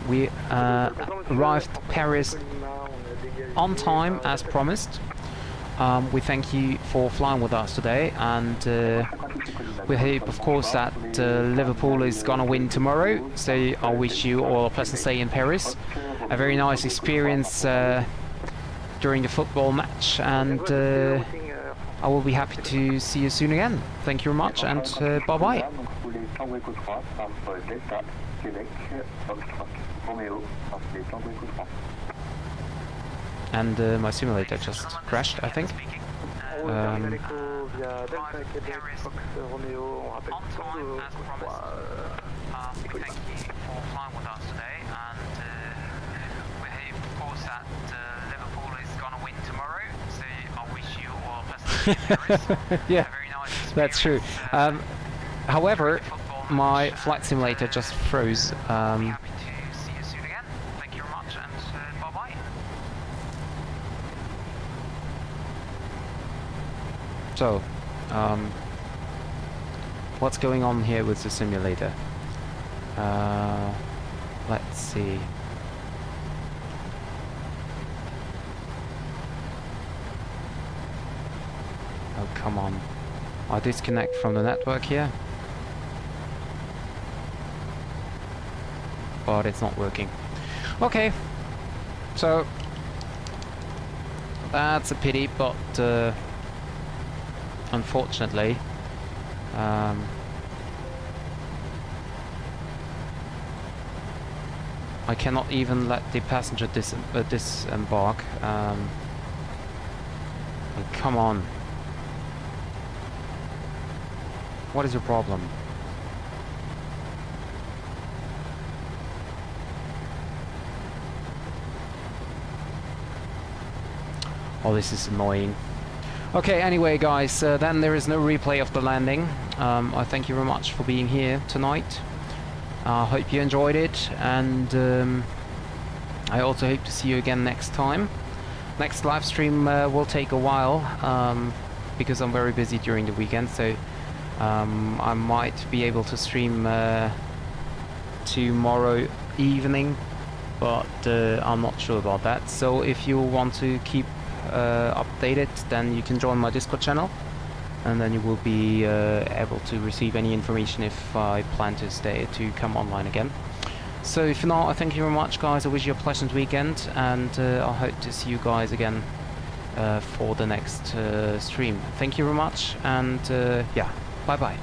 We arrived at Paris on time as promised. We thank you for flying with us today, and we hope, of course, that Liverpool is gonna win tomorrow. So I wish you all a pleasant stay in Paris, a very nice experience during the football match, and I will be happy to see you soon again. Thank you very much, and bye-bye. And my simulator just crashed, I think. Yeah, that's true. However, my flight simulator just froze. So, what's going on here with the simulator? Let's see. Oh, come on. I'll disconnect from the network here. But it's not working. Okay. So, that's a pity, but unfortunately, I cannot even let the passenger disembark. Oh, come on. What is your problem? Oh, this is annoying. Okay, anyway, guys, then there is no replay of the landing. I thank you very much for being here tonight. I hope you enjoyed it, and I also hope to see you again next time. Next live stream will take a while, because I'm very busy during the weekend, so I might be able to stream tomorrow evening, but I'm not sure about that. So if you want to keep updated, then you can join my Discord channel, and then you will be able to receive any information if I plan to come online again. So if not, I thank you very much, guys. I wish you a pleasant weekend, and I hope to see you guys again for the next stream. Thank you very much, and yeah, bye bye.